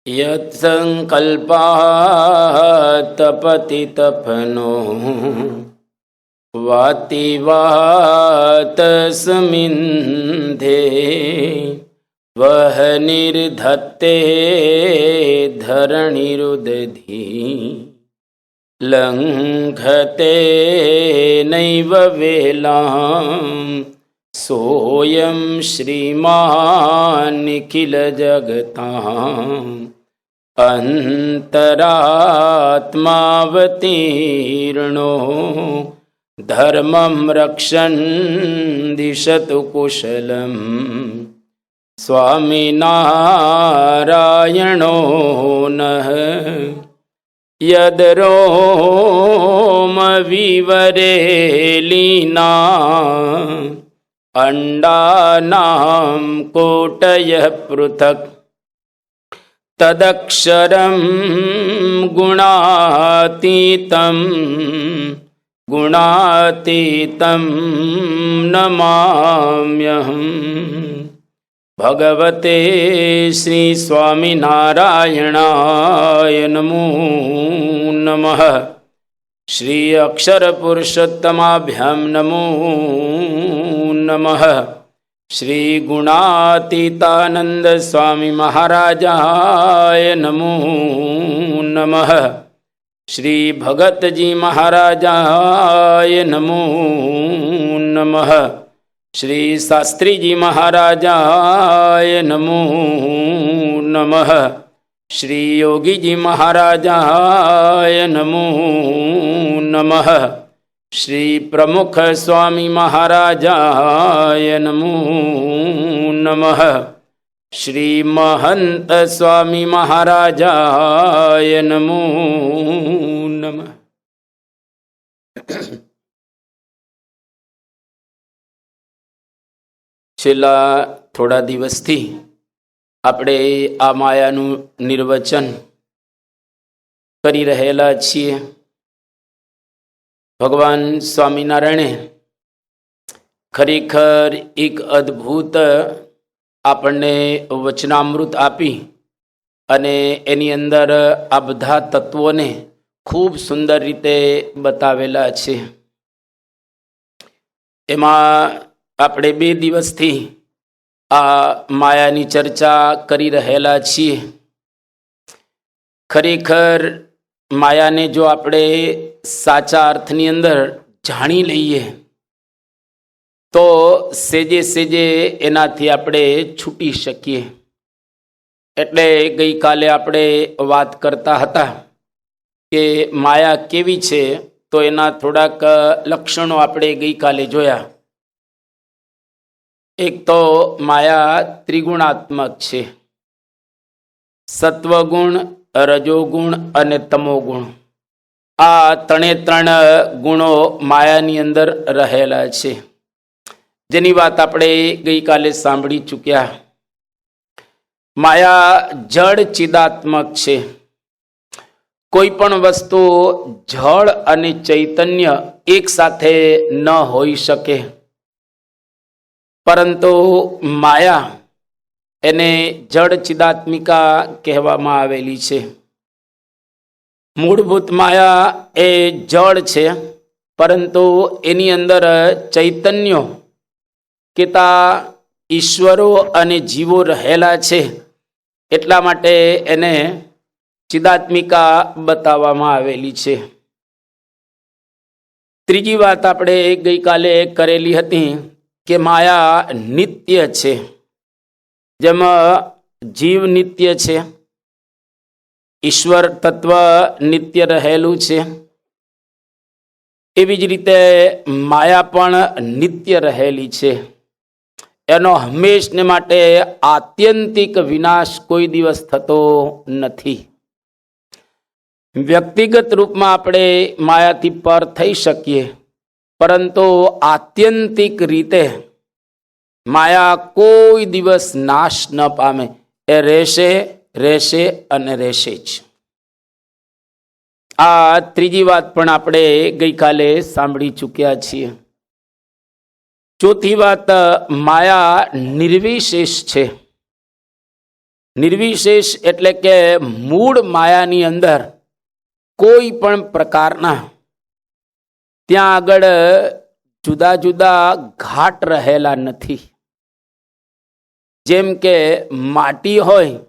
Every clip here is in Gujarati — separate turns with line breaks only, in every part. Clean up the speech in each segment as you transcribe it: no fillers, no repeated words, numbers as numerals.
यत्संकल्पात् तपति तपनो वाति वातस्मिन्धे वह निर्धत्ते धरणिरुदधि लंघते नैव वेलाम् सोऽयं श्रीमान् निखिल जगताम् अंतरात्मावतीर्णो धर्मं रक्षन् दिशतु कुशलम् स्वामिनारायणो नः यद्रोमविवरे लीना अंडानां कोटयः पृथक् तदक्षरं गुणातीतं नमाम्यहम्। भगवते श्री स्वामिनारायणाय नमो नमः। श्री अक्षर पुरुषोत्तमाभ्यां नमो नमः। श्री गुणातीतानंद स्वामी महाराजाय नमो नमः। श्री भगत जी महाराजाय नमो नमः। श्री शास्त्री जी महाराजाय नमो नमः। श्री योगी जी महाराजाय नमो नमः। श्री प्रमुख स्वामी महाराजाय नमो नमः। श्री महंत स्वामी महाराजाय नमो नमः। છેલ્લા થોડા દિવસથી આપણે આ માયાનું નિર્વચન કરી રહેલા છીએ. ભગવાન સ્વામિનારાયણે ખરેખર એક અદ્ભુત આપણને વચનામૃત આપી અને એની અંદર આ બધા તત્વોને ખૂબ સુંદર રીતે બતાવેલા છે. એમાં આપણે 2 દિવસથી આ માયાની ચર્ચા કરી રહેલા છીએ. ખરેખર માયાને જો આપણે સાચા અર્થની અંદર જાણી લઈએ તો સેજે સેજે એનાથી આપણે છૂટી શકીએ. એટલે ગઈકાલે આપણે વાત કરતા હતા કે માયા કેવી છે, તો એના થોડાક લક્ષણો આપણે ગઈકાલે જોયા. એક તો માયા ત્રિગુણાત્મક છે. સત્વગુણ, રજોગુણ અને તમોગુણ, આ 3 ગુણો માયાની અંદર રહેલા છે, જેની વાત આપણે ગઈકાલે સાંભળી ચૂક્યા. માયા જળ ચિદાત્મક છે. કોઈ પણ વસ્તુ જળ અને ચૈતન્ય એક સાથે ન હોઈ શકે, પરંતુ માયા એને જળ ચિદાત્મિકા કહેવામાં આવેલી છે. મૂળભૂત માયા એ જળ છે, પરંતુ એની અંદર ચૈતન્યો કેતા ઈશ્વરો અને જીવો રહેલા છે, એટલા માટે એને ચિદાત્મિકા બતાવવામાં આવેલી છે. ત્રીજી વાત આપણે ગઈકાલે કરેલી હતી કે માયા નિત્ય છે. જેમાં જીવ નિત્ય છે, ઈશ્વર તત્વ નિત્ય રહેલું છે, એવી જ રીતે માયા પણ નિત્ય રહેલી છે. એનો હંમેશને માટે આત્યંતિક વિનાશ કોઈ દિવસ થતો નથી. વ્યક્તિગત રૂપમાં આપણે માયાથી પર થઈ શકીએ, પરંતુ આત્યંતિક રીતે માયા કોઈ દિવસ નાશ ન પામે. એ રહેશે, રહેશે અને રહેશે જ. આ ત્રીજી વાત પણ આપણે ગઈકાલે સાંભળી ચૂક્યા છીએ. ચોથી વાત, માયા નિર્વિશેષ છે. નિર્વિશેષ એટલે કે મૂળ માયાની અંદર કોઈ પણ પ્રકારના ત્યાં આગળ જુદા જુદા ઘાટ રહેલા નથી. જેમ કે માટી હોય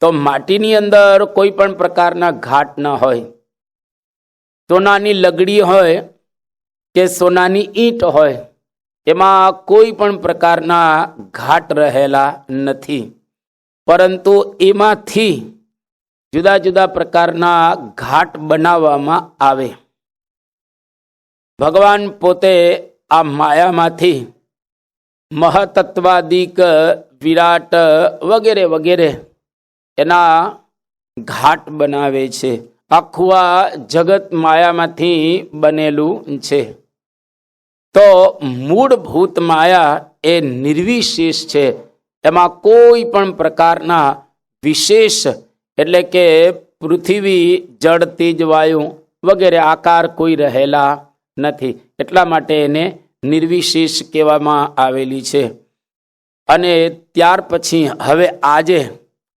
તો માટીની અંદર કોઈ પણ પ્રકારના ઘાટ ન હોય. સોનાની લગડી હોય કે સોનાની ઈંટ હોય એમાં કોઈ પણ પ્રકારના ઘાટ રહેલા નથી, પરંતુ એમાંથી જુદા જુદા પ્રકારના ઘાટ બનાવવામાં આવે. ભગવાન પોતે આ માયામાંથી મહતત્વાદિક વિરાટ વગેરે વગેરે એના ઘાટ બનાવે છે. આખું આ જગત માયામાંથી બનેલું છે. તો મૂળભૂત માયા એ નિર્વિશેષ છે. એમાં કોઈ પણ પ્રકારના વિશેષ એટલે કે પૃથ્વી, જળ, તેજ, વાયુ વગેરે આકાર કોઈ રહેલા નથી. એટલા માટે એને નિર્વિશેષ કહેવામાં આવેલી છે. અને ત્યાર પછી હવે આજે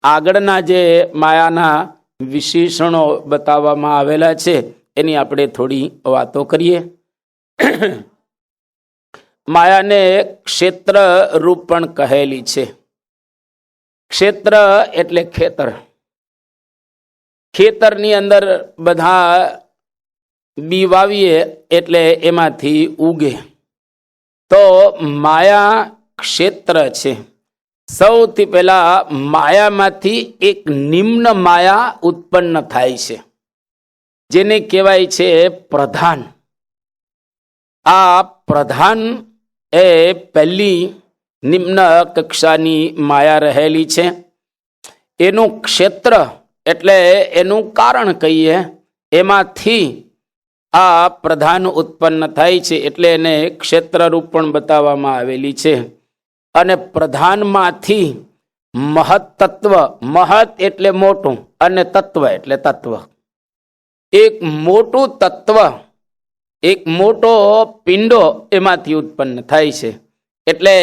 આગળના જે માયાના વિશેષણો બતાવવામાં આવેલા છે એની આપણે થોડી વાતો કરીએ. માયાને ક્ષેત્ર રૂપ પણ કહેલી છે. ક્ષેત્ર એટલે ખેતર. ખેતરની અંદર બધા બી વાવીએ એટલે એમાંથી ઉગે. તો માયા ક્ષેત્ર છે. સૌથી પહેલા માયામાંથી એક નિમ્ન માયા ઉત્પન્ન થાય છે, જેને કહેવાય છે પ્રધાન. આ પ્રધાન એ પહેલી નિમ્ન કક્ષાની માયા રહેલી છે. એનું ક્ષેત્ર એટલે એનું કારણ કહીએ, એમાંથી આ પ્રધાન ઉત્પન્ન થાય છે એટલે એને ક્ષેત્ર રૂપ પણ બતાવવામાં આવેલી છે. અને પ્રધાનમાંથી મહત તત્વ, મહત એટલે મોટું અને તત્વ એટલે તત્વ, એક મોટું તત્વ, એક મોટો પિંડો એમાંથી ઉત્પન્ન થાય છે. એટલે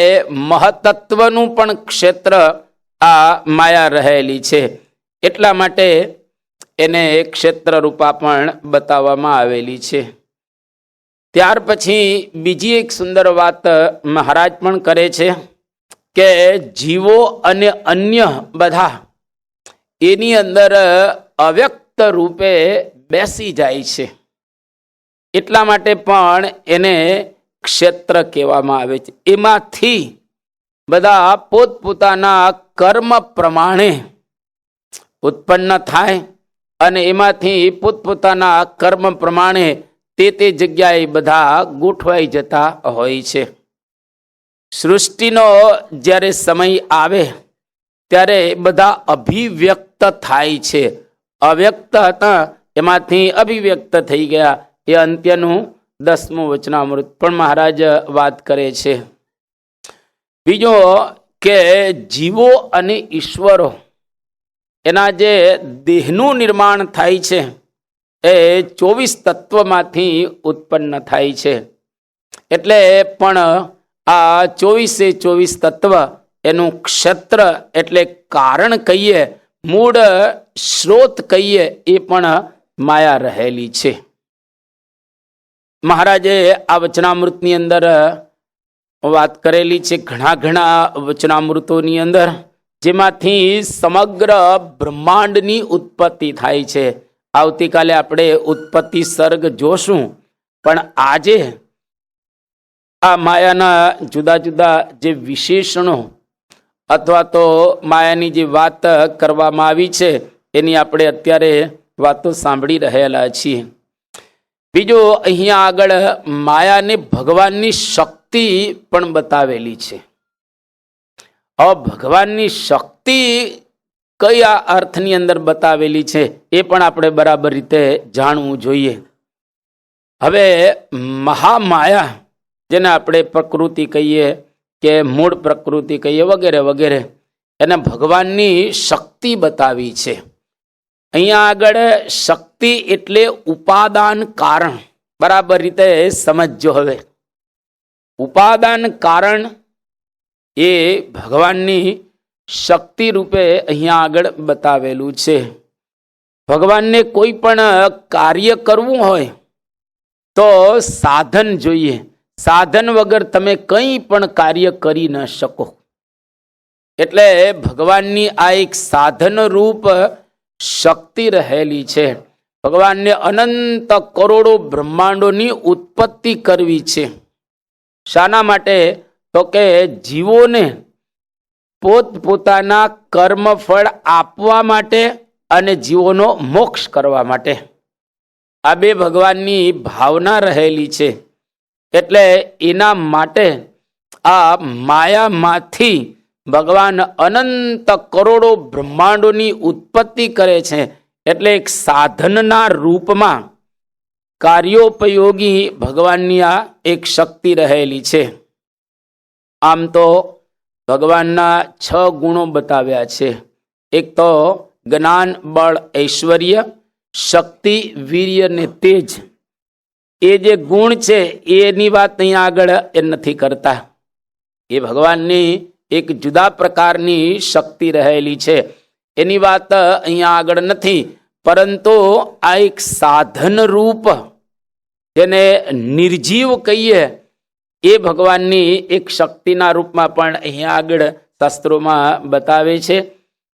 મહતત્વનું પણ ક્ષેત્ર આ માયા રહેલી છે. એટલા માટે એને ક્ષેત્ર રૂપા પણ બતાવવામાં આવેલી છે. ત્યાર પછી બીજી એક સુંદર વાત મહારાજ પણ કરે છે કે જીવો અને અન્ય બધા એની અંદર અવ્યક્ત રૂપે બેસી જાય છે. એટલા માટે પણ એને ક્ષેત્ર કહેવામાં આવે છે. એમાંથી બધા પોતપોતાના કર્મ પ્રમાણે ઉત્પન્ન થાય અને એમાંથી પોતપોતાના કર્મ પ્રમાણે તે જગ્યાએ બધા ગોઠવાઈ જતા હોય છે. સૃષ્ટિનો જ્યારે સમય આવે ત્યારે બધા અભિવ્યક્ત થાય છે. અવ્યક્ત હતા એમાંથી અભિવ્યક્ત થઈ ગયા. એ અંત્યનું 10મું વચનામૃત પણ મહારાજ વાત કરે છે. બીજો કે જીવો અને ઈશ્વરો એના જે દેહનું નિર્માણ થાય છે એ 24 તત્વમાંથી ઉત્પન્ન થાય છે. એટલે પણ આ 24 તત્વ એનું ક્ષેત્ર એટલે કારણ કહીએ, મૂળ સ્ત્રોત કહીએ, એ પણ માયા રહેલી છે. મહારાજે આ વચનામૃતની અંદર વાત કરેલી છે. ઘણા વચનામૃતોની અંદર જેમાંથી સમગ્ર બ્રહ્માંડની ઉત્પત્તિ થાય છે. આવતીકાલે આપણે ઉત્પત્તિ સર્ગ જોશું. પણ આજે આ માયાના જુદા જુદા જે વિશેષણો અથવા તો માયાની જે વાત કરવામાં આવી છે એની આપણે અત્યારે વાતો સાંભળી રહેલા છીએ. બીજું અહીંયા આગળ માયાને ભગવાનની શક્તિ પણ બતાવેલી છે. હવે ભગવાનની શક્તિ કયા અર્થની અંદર બતાવેલી છે એ પણ આપણે બરાબર રીતે જાણવું જોઈએ. હવે મહામાયા જેને આપણે પ્રકૃતિ કહીએ કે મૂળ પ્રકૃતિ કહીએ વગેરે વગેરે, એને ભગવાનની શક્તિ બતાવી છે. અહીંયા આગળ શક્તિ એટલે ઉપાદાન કારણ. બરાબર રીતે સમજજો. હવે ઉપાદાન કારણ એ ભગવાનની શક્તિ રૂપે અહીંયા આગળ બતાવેલું છે. ભગવાનને કોઈ પણ કાર્ય કરવું હોય તો સાધન જોઈએ. સાધન વગર તમે કંઈ પણ કાર્ય કરી ન શકો. એટલે ભગવાનની આ એક સાધન રૂપ શક્તિ રહેલી છે. ભગવાનને અનંત કરોડો બ્રહ્માંડોની ઉત્પત્તિ કરવી છે. શાના માટે? તો કે જીવોને પોતપોતાના કર્મફળ આપવા માટે અને જીવોનો મોક્ષ કરવા માટે. આ બે ભગવાનની ભાવના રહેલી છે. એટલે એના માટે આ માયામાંથી ભગવાન અનંત કરોડો બ્રહ્માંડોની ઉત્પત્તિ કરે છે. એટલે એક સાધનના રૂપમાં કાર્યોપયોગી ભગવાનની આ એક શક્તિ રહેલી છે. આમ તો ભગવાનના 6 ગુણો બતાવ્યા છે. એક તો જ્ઞાન, બળ, ઐશ્વર્ય, શક્તિ, વીર્ય ને તેજ. એ જે ગુણ છે એની વાત અહીંયા આગળ એ નથી કરતા. એ ભગવાનની એક જુદા પ્રકારની શક્તિ રહેલી છે, એની વાત અહીંયા આગળ નથી. પરંતુ આ એક સાધન રૂપ, જેને નિર્જીવ કહીએ, એ ભગવાનની એક શક્તિના રૂપમાં પણ અહીંયા આગળ શાસ્ત્રોમાં બતાવે છે.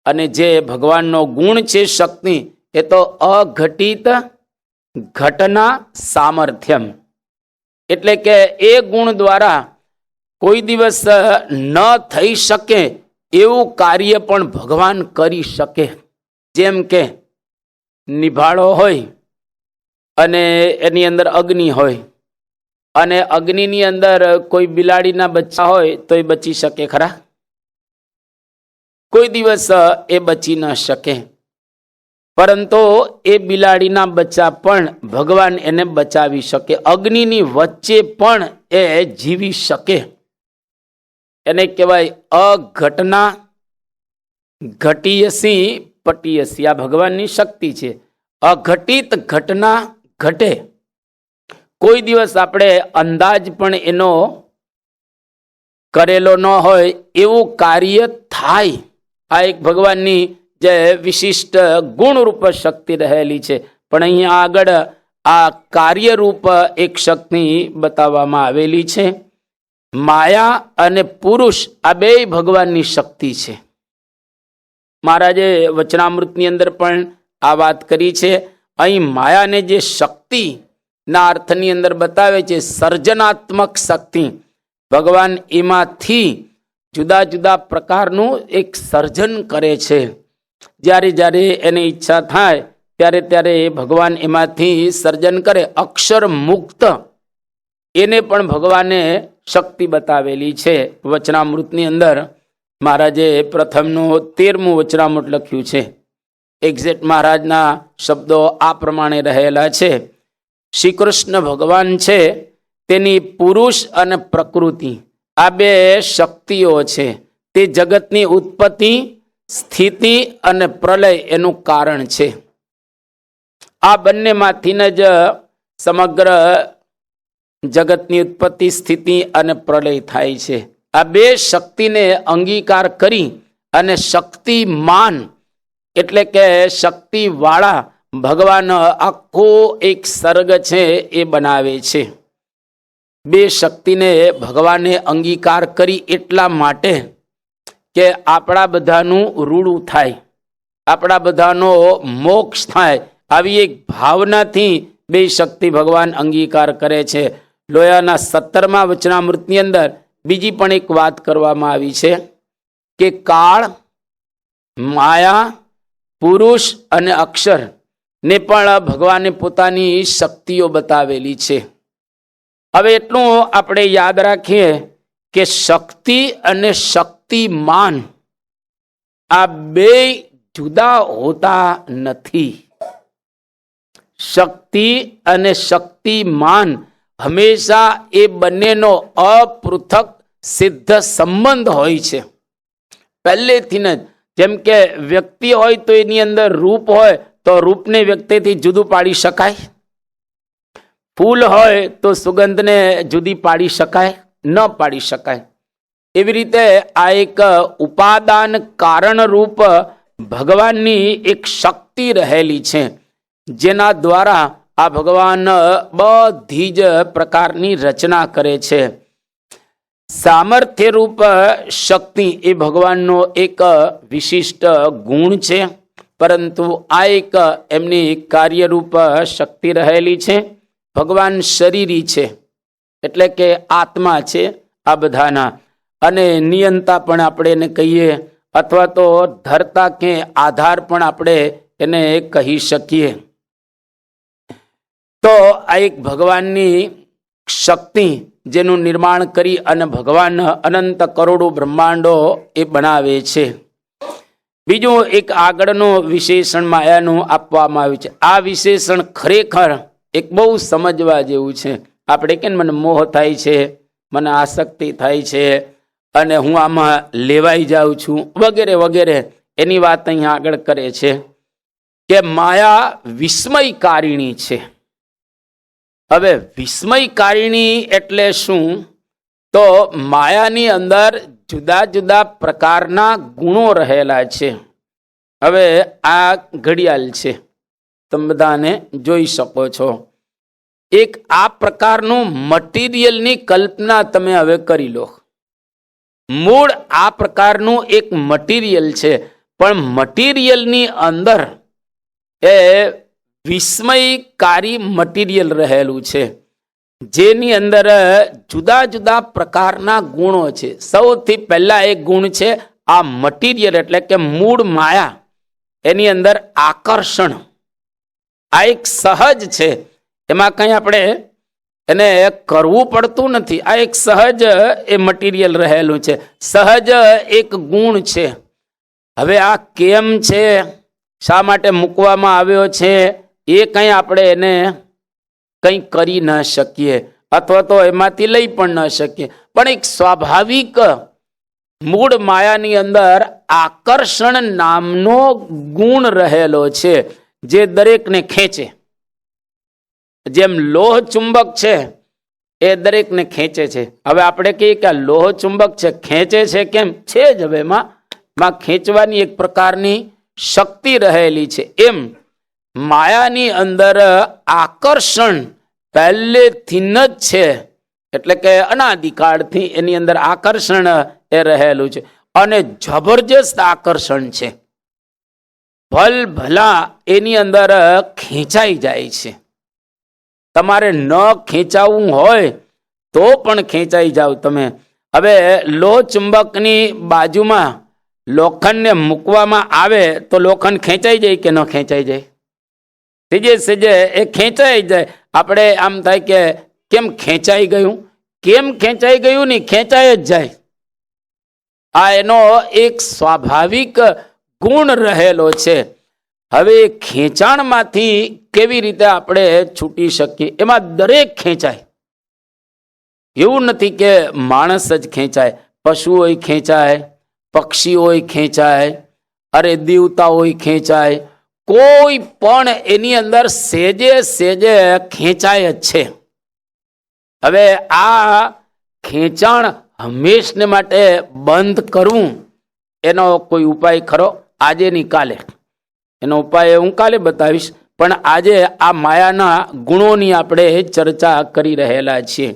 અને જે ભગવાનનો ગુણ છે શક્તિ, એ તો અઘટિત ઘટના સામર્થ્યમ. એટલે કે એ ગુણ દ્વારા કોઈ દિવસ ન થઈ શકે એવું કાર્ય પણ ભગવાન કરી શકે. જેમ કે નિભાળો હોય અને એની અંદર અગ્નિ હોય, અને અગ્નિની અંદર કોઈ બિલાડીના બચ્ચા હોય તો એ બચી શકે ખરા? કોઈ દિવસ એ બચી ન શકે. પરંતુ એ બિલાડીના બચ્ચા પણ ભગવાન એને બચાવી શકે. અગ્નિની વચ્ચે પણ એ જીવી શકે. એને કહેવાય અઘટના ઘટીયસી પટીયસી. આ ભગવાનની શક્તિ છે. અઘટિત ઘટના ઘટે. કોઈ દિવસ આપણે અંદાજ પણ એનો કરેલો ન હોય એવું કાર્ય થાય. આ એક ભગવાનની જે વિશિષ્ટ ગુણરૂપ શક્તિ રહેલી છે. પણ અહીંયા આગળ આ કાર્યરૂપ એક શક્તિ બતાવવામાં આવેલી છે. માયા અને પુરુષ આ બે ભગવાનની શક્તિ છે. મહારાજે વચનામૃતની અંદર પણ આ વાત કરી છે. અહીં માયાને જે શક્તિના અર્થની અંદર બતાવે છે, સર્જનાત્મક શક્તિ. ભગવાન એમાંથી જુદા જુદા પ્રકારનું એક સર્જન કરે છે. જ્યારે જ્યારે એને ઈચ્છા થાય ત્યારે ત્યારે ભગવાન એમાંથી સર્જન કરે. અક્ષર મુક્ત એને પણ ભગવાને શક્તિ બતાવેલી છે. વચનામૃતની અંદર મહારાજે પ્રથમનું 13મું વચનામૃત લખ્યું છે. એક્ઝેક્ટ મહારાજના શબ્દો આ પ્રમાણે રહેલા છે. શ્રી કૃષ્ણ ભગવાન છે, તેની પુરુષ અને પ્રકૃતિ આ બે શક્તિઓ છે. તે જગતની ઉત્પત્તિ, સ્થિતિ અને પ્રલય એનું કારણ છે. આ બંનેમાંથી જ સમગ્ર જગતની ઉત્પત્તિ, સ્થિતિ અને પ્રલય થાય છે. આ બે શક્તિને અંગીકાર કરી અને શક્તિમાન એટલે કે શક્તિવાળા ભગવાન આખો એક સર્ગ છે એ બનાવે છે. બે શક્તિને ભગવાને અંગીકાર કરી એટલા માટે કે આપણા બધાનું રૂડું થાય, આપણા બધાનો મોક્ષ થાય. આવી એક ભાવનાથી બે શક્તિ ભગવાન અંગીકાર કરે છે. લોયાના 17મા વચનામૃતની અંદર બીજી પણ એક વાત કરવામાં આવી છે કે કાળ, માયા, પુરુષ અને અક્ષર ને પણ ભગવાને પોતાની શક્તિઓ બતાવેલી છે. હવે એટલું આપણે યાદ રાખીએ કે શક્તિ અને શક્તિમાન આ બે જુદા હોતા નથી. શક્તિ અને શક્તિમાન હંમેશા એ બંનેનો અપૃથક સિદ્ધ સંબંધ હોય છે પહેલેથી જ. જેમ કે વ્યક્તિ હોય તો એની અંદર રૂપ હોય તો રૂપને વ્યક્તિથી જુદું પાડી શકાય. ફૂલ હોય તો સુગંધને જુદી પાડી શકાય? ન પાડી શકાય. એવી રીતે આ એક ઉપાદાન કારણ રૂપ ભગવાનની એક શક્તિ રહેલી છે, જેના દ્વારા આ ભગવાન બધી જ પ્રકારની રચના કરે છે. સામર્થ્ય રૂપ શક્તિ એ ભગવાનનો એક વિશિષ્ટ ગુણ છે, પરંતુ આ એક એમની કાર્યરૂપ શક્તિ રહેલી છે. ભગવાન શરીરી છે, એટલે કે આત્મા છે આ બધાના, અને નિયંતા પણ આપણે એને કહીએ, અથવા તો ધરતા કે આધાર પણ આપણે એને કહી શકીએ. તો આ એક ભગવાનની શક્તિ, જેનું નિર્માણ કરી અને ભગવાન અનંત કરોડો બ્રહ્માંડો એ બનાવે છે. બીજું એક આગળનું વિશેષણ માયાનું આપવામાં આવ્યું છે. આ વિશેષણ ખરેખર એક બહુ સમજવા જેવું છે. આપણે કે મને મોહ થાય છે, મને આસક્તિ થાય છે, અને હું આમાં લેવાઈ જાઉં છું, વગેરે વગેરે, એની વાત અહીંયા આગળ કરે છે કે માયા વિસ્મયકારિણી છે. હવે વિસ્મયકારિણી એટલે શું? તો માયાની અંદર જુદા જુદા પ્રકારના ગુણો રહેલા છે. હવે આ ઘડિયાળ છે, તમે બધાને જોઈ શકો છો. એક આ પ્રકારનું મટીરિયલની કલ્પના તમે હવે કરી લો. મૂળ આ પ્રકારનું એક મટીરિયલ છે, પણ મટીરિયલની અંદર એ વિસ્મયકારી મટીરિયલ રહેલું છે, જેની અંદર જુદા જુદા પ્રકારના ગુણો છે. સૌથી પહેલા એક ગુણ છે આ મટીરિયલ એટલે કે મૂળ માયા, એની અંદર આકર્ષણ. આ એક સહજ છે, એમાં કંઈ આપણે એને કરવું પડતું નથી. આ એક સહજ એ મટીરિયલ રહેલું છે, સહજ એક ગુણ છે. હવે આ કેમ છે, શા માટે મૂકવામાં આવ્યો છે, એ કંઈ આપણે એને કંઈ કરી ન શકીએ, અથવા તો એમાંથી લઈ પણ ન શકીએ. પણ એક સ્વાભાવિક મૂળ માયાની અંદર આકર્ષણ નામનો ગુણ રહેલો છે, જે દરેકને ખેંચે. જેમ લોહ ચુંબક છે એ દરેકને ખેંચે છે. હવે આપણે કહીએ કે આ લોહ ચુંબક છે, ખેંચે છે કેમ? છે જ. હવે એમાં ખેંચવાની એક પ્રકારની શક્તિ રહેલી છે. એમ માયાની અંદર આકર્ષણ પહેલેથી જ છે, એટલે કે અનાદિકાળથી એની અંદર આકર્ષણ એ રહેલું છે, અને જબરજસ્ત આકર્ષણ છે. ભલ ભલા એની અંદર ખેંચાઈ જાય છે. તમારે ન ખેંચાવું હોય તો પણ ખેંચાઈ જાવ તમે. હવે લોહ ચુંબકની બાજુમાં લોખંડને મૂકવામાં આવે તો લોખંડ ખેંચાઈ જાય કે ન ખેંચાઈ જાય? સેજે સેજે એ ખેંચાઈ જાય. આપણે આમ થાય કે કેમ ખેંચાઈ ગયું? કેમ ખેંચાઈ ગયું? નહીં, ખેંચાઈ જ જાય. આ એનો એક સ્વાભાવિક ગુણ રહેલો છે. હવે ખેંચાણમાંથી કેવી રીતે આપણે છૂટી શકીએ? એમાં દરેક ખેંચાય. એવું નથી કે માણસ જ ખેંચાય, પશુઓય ખેંચાય, પક્ષીઓય ખેંચાય, અરે દેવતાઓય ખેંચાય. કોઈ પણ એની અંદર સેજે સેજે ખેંચાય જ છે. હવે આ ખેંચાણ હંમેશને માટે બંધ કરવું, એનો કોઈ ઉપાય ખરો? આજે ની કાલે એનો ઉપાય હું કાલે બતાવીશ, પણ આજે આ માયાના ગુણોની આપણે ચર્ચા કરી રહેલા છીએ.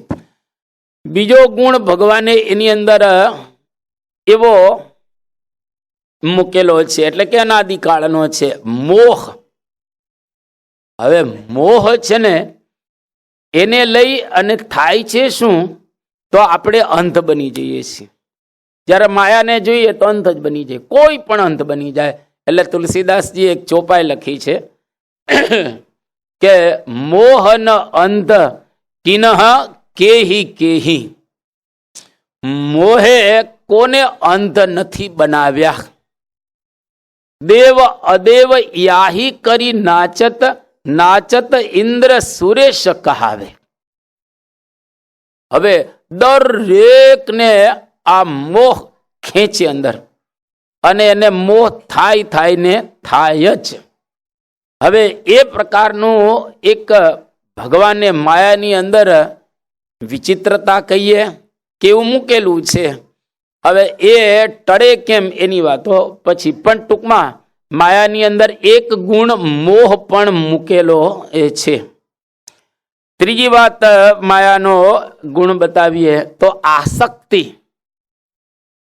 બીજો ગુણ ભગવાને એની અંદર એવો મૂકેલો છે, એટલે કે અનાદિકાળનો છે, મોહ. હવે મોહ છે ને, એને લઈ અને થાય છે શું? તો આપણે અંધ બની જઈએ છીએ. જ્યારે માયાને જોઈએ તો અંધ જ બની જાય, કોઈ પણ અંધ બની જાય. એટલે તુલસીદાસજી એક ચોપાઈ લખી છે કે મોહન અંધ કિનહ કેહી કેહી. મોહે કોને અંધ નથી બનાવ્યા? દેવ અદેવ યાહી કરી નાચત, નાચત ઇન્દ્ર સુરેશ કહાવે. હવે દરેકને આ મોહ ખેંચે અંદર, અને એને મોહ થાય ને થાય જ. હવે એ પ્રકારનું એક ભગવાને માયાની અંદર વિચિત્રતા કહીએ કેવું મૂકેલું છે હવે એ ટળે કેમ એની વાતો પછી, પણ ટૂંકમાં માયાની અંદર એક ગુણ મોહ પણ મૂકેલો એ છે. ત્રીજી વાત માયાનો ગુણ બતાવીએ તો આસક્તિ.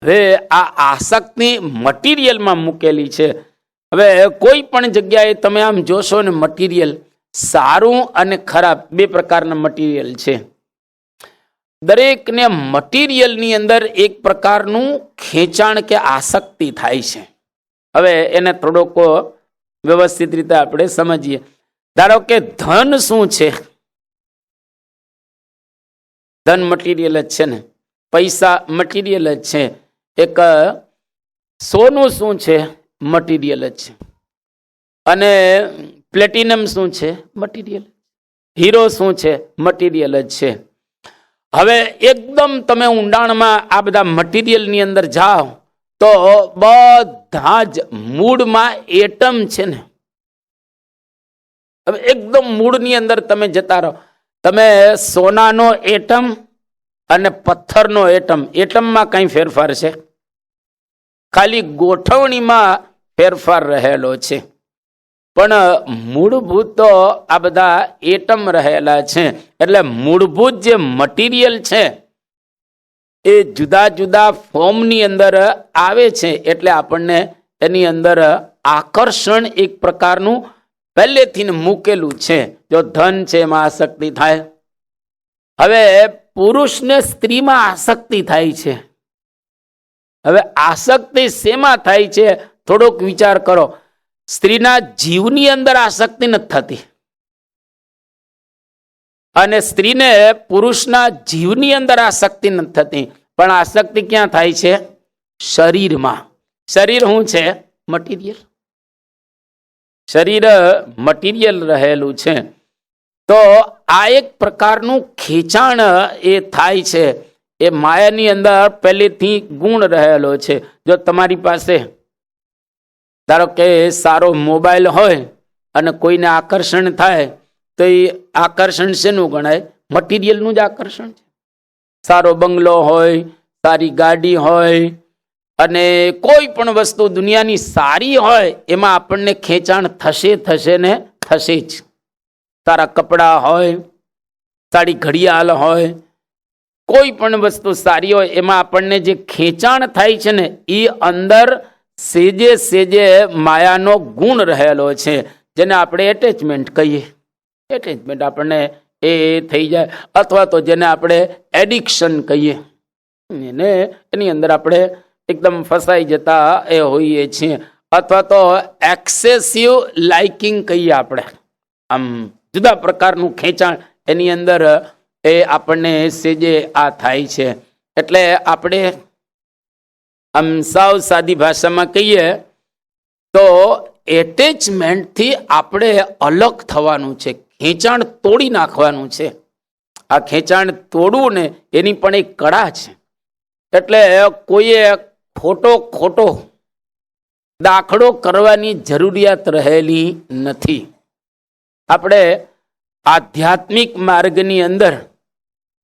હવે આ આસક્તિ મટીરિયલમાં મૂકેલી છે. હવે કોઈ પણ જગ્યાએ તમે આમ જોશો ને, મટીરિયલ સારું અને ખરાબ બે પ્રકારના મટીરિયલ છે. દરેકને મટીરિયલની અંદર એક પ્રકારનું ખેંચાણ કે આસક્તિ થાય છે. હવે એને થોડોક વ્યવસ્થિત રીતે આપણે સમજીએ. ધારો કે ધન શું છે? ધન મટીરિયલ જ છે ને, પૈસા મટીરિયલ જ છે. એક સોનું શું છે? મટીરિયલ જ છે. અને પ્લેટિનમ શું છે? મટીરિયલ. હીરો શું છે? મટીરિયલ જ છે. હવે એકદમ તમે ઊંડાણમાં આ બધા મટીરિયલની અંદર જાઓ તો બધા જ મૂળમાં એટમ છે ને. હવે એકદમ મૂળની અંદર તમે જતા રહો, તમે સોનાનો એટમ અને પથ્થરનો એટમ, એટમમાં કઈ ફેરફાર છે? ખાલી ગોઠવણીમાં ફેરફાર રહેલો છે, પણ મૂળભૂત તો આ બધા એટમ રહેલા છે. એટલે મૂળભૂત જે મટીરિયલ છે એ જુદા જુદા ફોર્મની અંદર આવે છે. એટલે આપણને એની અંદર આકર્ષણ એક પ્રકારનું પહેલેથી મૂકેલું છે. જો ધન છે એમાં આસક્તિ થાય. હવે પુરુષને સ્ત્રીમાં આસક્તિ થાય છે. હવે આસક્તિ શેમાં થાય છે? થોડોક વિચાર કરો. સ્ત્રીના જીવની અંદર આસક્તિ નથી થતી, અને સ્ત્રીને પુરુષના જીવની અંદર આસક્તિ નથી થતી, પણ આસક્તિ ક્યાં થાય છે? શરીરમાં. શરીર શું છે? મટીરિયલ. શરીર મટીરિયલ રહેલું છે. તો આ એક પ્રકારનું ખેંચાણ એ થાય છે. એ માયાની અંદર પહેલેથી ગુણ રહેલો છે. જો તમારી પાસે ધારો કે સારો મોબાઈલ હોય અને કોઈને આકર્ષણ થાય તો એ આકર્ષણ શેનું ગણાય? મટીરિયલનું જ આકર્ષણ છે. સારો બંગલો હોય, સારી ગાડી હોય, અને કોઈ પણ વસ્તુ દુનિયાની સારી હોય એમાં આપણને ખેંચાણ થશે ને થશે જ. સારા કપડાં હોય, સારી ઘડિયાળ હોય, કોઈ પણ વસ્તુ સારી હોય એમાં આપણને જે ખેંચાણ થાય છે ને, એ અંદર સેજે સેજે માયાનો ગુણ રહેલો છે, જેને આપણે એટેચમેન્ટ કહીએ. એટેચમેન્ટ આપણને એ થઈ જાય, અથવા તો જેને આપણે એડિક્શન કહીએ. એને એની અંદર આપણે એકદમ ફસાઈ જતા એ હોઈએ છીએ, અથવા તો એક્સેસિવ લાઇકિંગ કહીએ આપણે. આમ જુદા પ્રકારનું ખેંચાણ એની અંદર એ આપણને સેજે આ થાય છે. એટલે આપણે આમ સાવ સાદી ભાષામાં કહીએ તો એટેચમેન્ટથી આપણે અલગ થવાનું છે, ખેંચાણ તોડી નાખવાનું છે. આ ખેંચાણ તોડવું ને એની પણ એક કળા છે. એટલે કોઈએ ખોટો દાખલો કરવાની જરૂરિયાત રહેલી નથી. આપણે આધ્યાત્મિક માર્ગની અંદર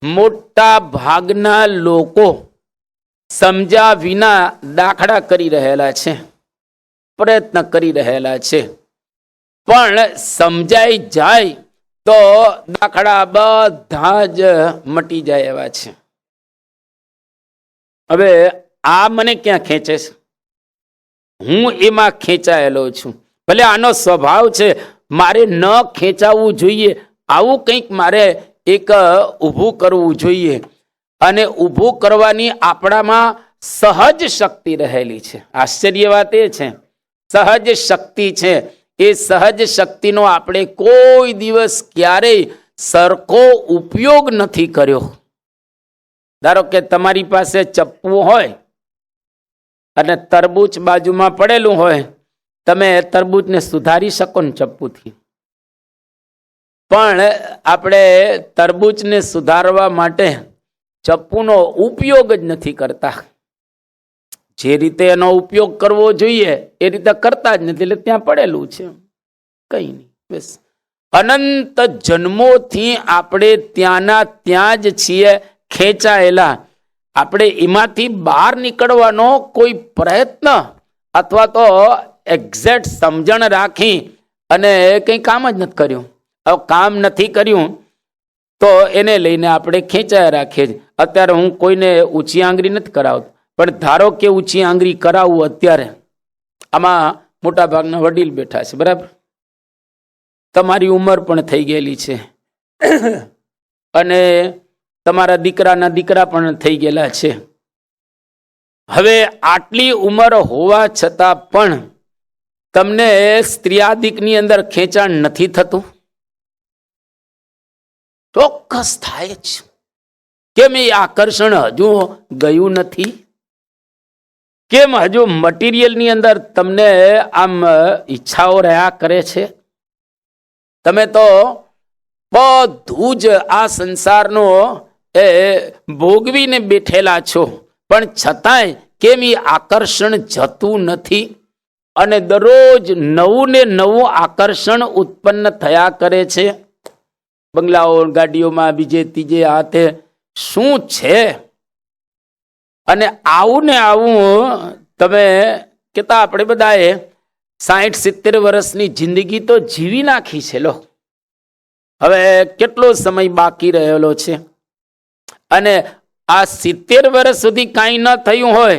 મોટા ભાગના લોકો સમજ્યા વિના દાખલા કરી રહેલા છે, પ્રયત્ન કરી રહેલા છે. પણ સમજાઈ જાય તો દાખલા બધા જ મટી જાય એવા છે. હવે આ મને ક્યાં ખેંચે છે? હું એમાં ખેંચાયેલો છું. ભલે આનો સ્વભાવ છે, મારે ન ખેંચાવું જોઈએ, આવું કંઈક મારે એક ઊભું કરવું જોઈએ. અને ઊભું કરવાની આપણામાં સહજ શક્તિ રહેલી છે. આશ્ચર્ય વાત એ છે, સહજ શક્તિ છે. એ સહજ શક્તિનો આપણે કોઈ દિવસ ક્યારેય સરખો ઉપયોગ નથી કર્યો. ધારો કે તમારી પાસે ચપ્પુ હોય અને તરબૂચ બાજુમાં પડેલું હોય, તમે તરબૂચને સુધારી શકો ને ચપ્પુથી, પણ આપણે તરબૂચને સુધારવા માટે ચપ્પુનો ઉપયોગ જ નથી કરતા. જે રીતે એનો ઉપયોગ કરવો જોઈએ એ રીતે કરતા જ નથી, એટલે ત્યાં પડેલું છે, કઈ નહીં. બસ અનંત જન્મોથી આપણે ત્યાંના ત્યાં જ છીએ, ખેંચાયેલા. આપણે એમાંથી બહાર નીકળવાનો કોઈ પ્રયત્ન અથવા તો એક્ઝેક્ટ સમજણ રાખી અને કંઈ કામ જ નથી કર્યું. હવે કામ નથી કર્યું તો એને લઈને આપણે ખેંચાયા રાખીએ છીએ. અત્યારે હું કોઈને ઊંચી આંગળી નથી કરાવતો, પણ ધારો કે ઊંચી આંગળી કરાવવું અત્યારે, આમાં મોટા ભાગના વડીલ બેઠા છે, બરાબર? તમારી ઉંમર પણ થઈ ગયેલી છે અને તમારા દીકરાના દીકરા પણ થઈ ગયેલા છે. હવે આટલી ઉંમર હોવા છતાં પણ તમને સ્ત્રીયાદિકની અંદર ખેંચાણ નથી થતું? ચોક્કસ થાય જ. કેમ એ આકર્ષણ હજુ ગયું નથી? કેમ હજુ મટીરિયલની અંદર તમને આમ ઈચ્છાઓ રહ્યા કરે છે? તમે તો બધું જ આ સંસારનો એ ભોગવીને બેઠેલા છો, પણ છતાંય કેમ એ આકર્ષણ જતું નથી? અને દરરોજ નવું ને નવું આકર્ષણ ઉત્પન્ન થયા કરે છે. બંગલાઓ, ગાડીઓમાં, બીજે ત્રીજે હાથે શું છે? અને આવું ને આવું તમે કેતા આપણે બધાએ 60-70 વર્ષની જિંદગી તો જીવી નાખી છે. લો, હવે કેટલો સમય બાકી રહેલો છે? અને આ 70 વર્ષ સુધી કાંઈ ન થયું હોય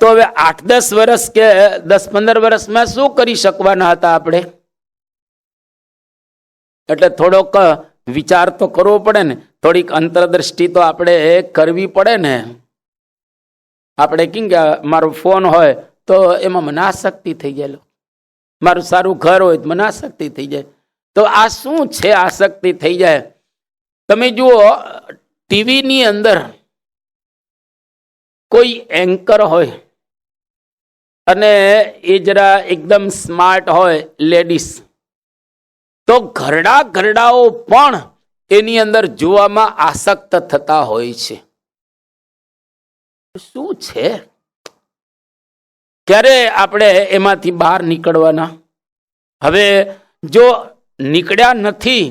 તો હવે 8-10 વર્ષ કે 10-15 વર્ષમાં શું કરી શકવાના હતા આપણે? એટલે થોડોક વિચાર તો કરવો પડે ને, થોડીક અંતરદ્રષ્ટિ તો આપણે કરવી પડે ને. આપણે કેમ કે મારો ફોન હોય તો એમાં મને આસક્તિ થઈ જાય, મારું સારું ઘર હોય તો મને આસક્તિ થઈ જાય. તો આ શું છે આસક્તિ થઈ જાય? તમે જુઓ, ટીવીની અંદર કોઈ એન્કર હોય અને એ જરા એકદમ સ્માર્ટ હોય લેડીઝ, તો ઘરડાઓ પણ એની અંદર જોવામાં આસક્ત થતા હોય છે. શું છે? ક્યારે આપણે એમાંથી બહાર નીકળવાના? હવે જો નીકળ્યા નથી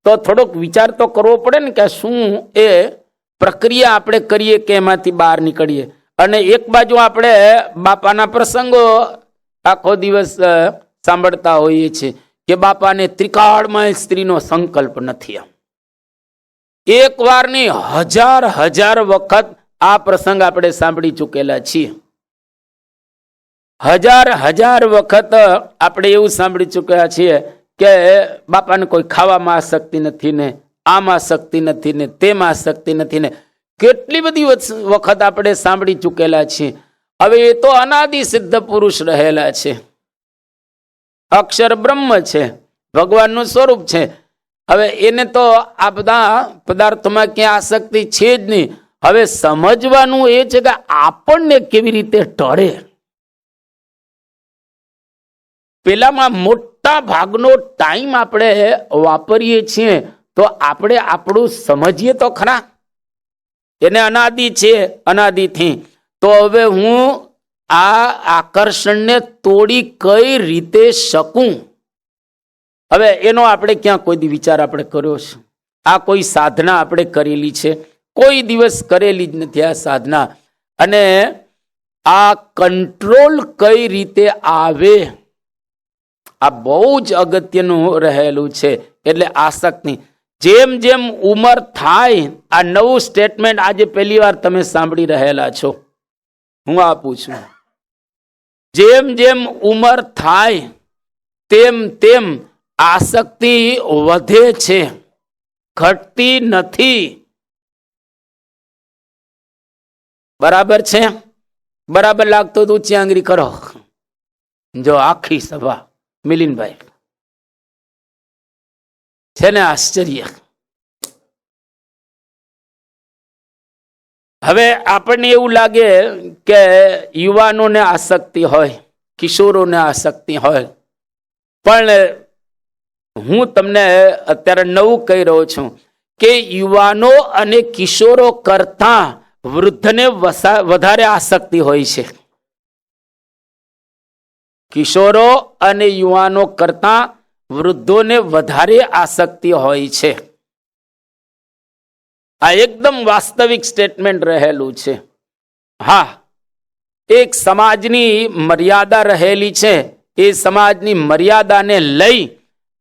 તો થોડોક વિચાર તો કરવો પડે ને કે શું એ પ્રક્રિયા આપણે કરીએ કે એમાંથી બહાર નીકળીએ. અને એક બાજુ આપણે બાપાના પ્રસંગો આખો દિવસ સાંભળતા હોઈએ છીએ કે બાપાને ત્રિકાળમાં સ્ત્રીનો સંકલ્પ નથી. એક વાર ની હજાર વખત આ પ્રસંગ આપણે સાંભળી ચૂકેલા છીએ. હજાર વખત આપણે એવું સાંભળી ચૂક્યા છીએ કે બાપાને કોઈ ખાવામાં આસક્તિ નથી ને, આમાં આસક્તિ નથી ને, તેમાં આસક્તિ નથી ને. કેટલી બધી વખત આપણે સાંભળી ચૂકેલા છીએ. હવે એ તો અનાદિ સિદ્ધ પુરુષ રહેલા છે, અક્ષર બ્રહ્મ છે, ભગવાનનું સ્વરૂપ છે. હવે એને તો આ બધા પદાર્થોમાં ક્યાં આસક્તિ છે જ નહીં. હવે સમજવાનું એ છે કે આપણને કેવી રીતે ટળે. પેલામાં મોટા ભાગનો ટાઈમ આપણે વાપરીએ છીએ તો આપણે આપણું સમજીએ તો ખરા. એને અનાદિ છે, અનાદિથી. તો હવે હું આ આકર્ષણને તોડી કઈ રીતે શકું? હવે એનો આપણે ક્યાં કોઈ વિચાર આપણે કર્યો છે? આ કોઈ સાધના આપણે કરેલી છે? કોઈ દિવસ કરેલી જ નથી આ સાધના. અને આ કંટ્રોલ કઈ રીતે આવે, આ બહુ જ અગત્યનું રહેલું છે. એટલે આસક્તિ જેમ જેમ ઉંમર થાય, આ નવું સ્ટેટમેન્ટ આજે પહેલી વાર તમે સાંભળી રહેલા છો, હું આપું છું. જેમ જેમ ઉંમર થાય તેમ તેમ આસક્તિ વધે છે, ઘટતી નથી. બરાબર છે? બરાબર લાગતો તો ઊંચી આંગળી કરો. જો આખી સભા મિલિનભાઈ છે ને, આશ્ચર્ય. હવે આપણને એવું લાગે કે યુવાનોને આસક્તિ હોય, કિશોરોને આસક્તિ હોય, પણ હું તમને અત્યારે નવું કહી રહ્યો છું કે યુવાનો અને કિશોરો કરતા વૃદ્ધને વધારે આસક્તિ હોય છે. કિશોરો અને યુવાનો કરતા વૃદ્ધોને વધારે આસક્તિ હોય છે. આ એકદમ વાસ્તવિક સ્ટેટમેન્ટ રહેલું છે. હા, એક સમાજની મર્યાદા રહેલી છે. એ સમાજની મર્યાદાને લઈ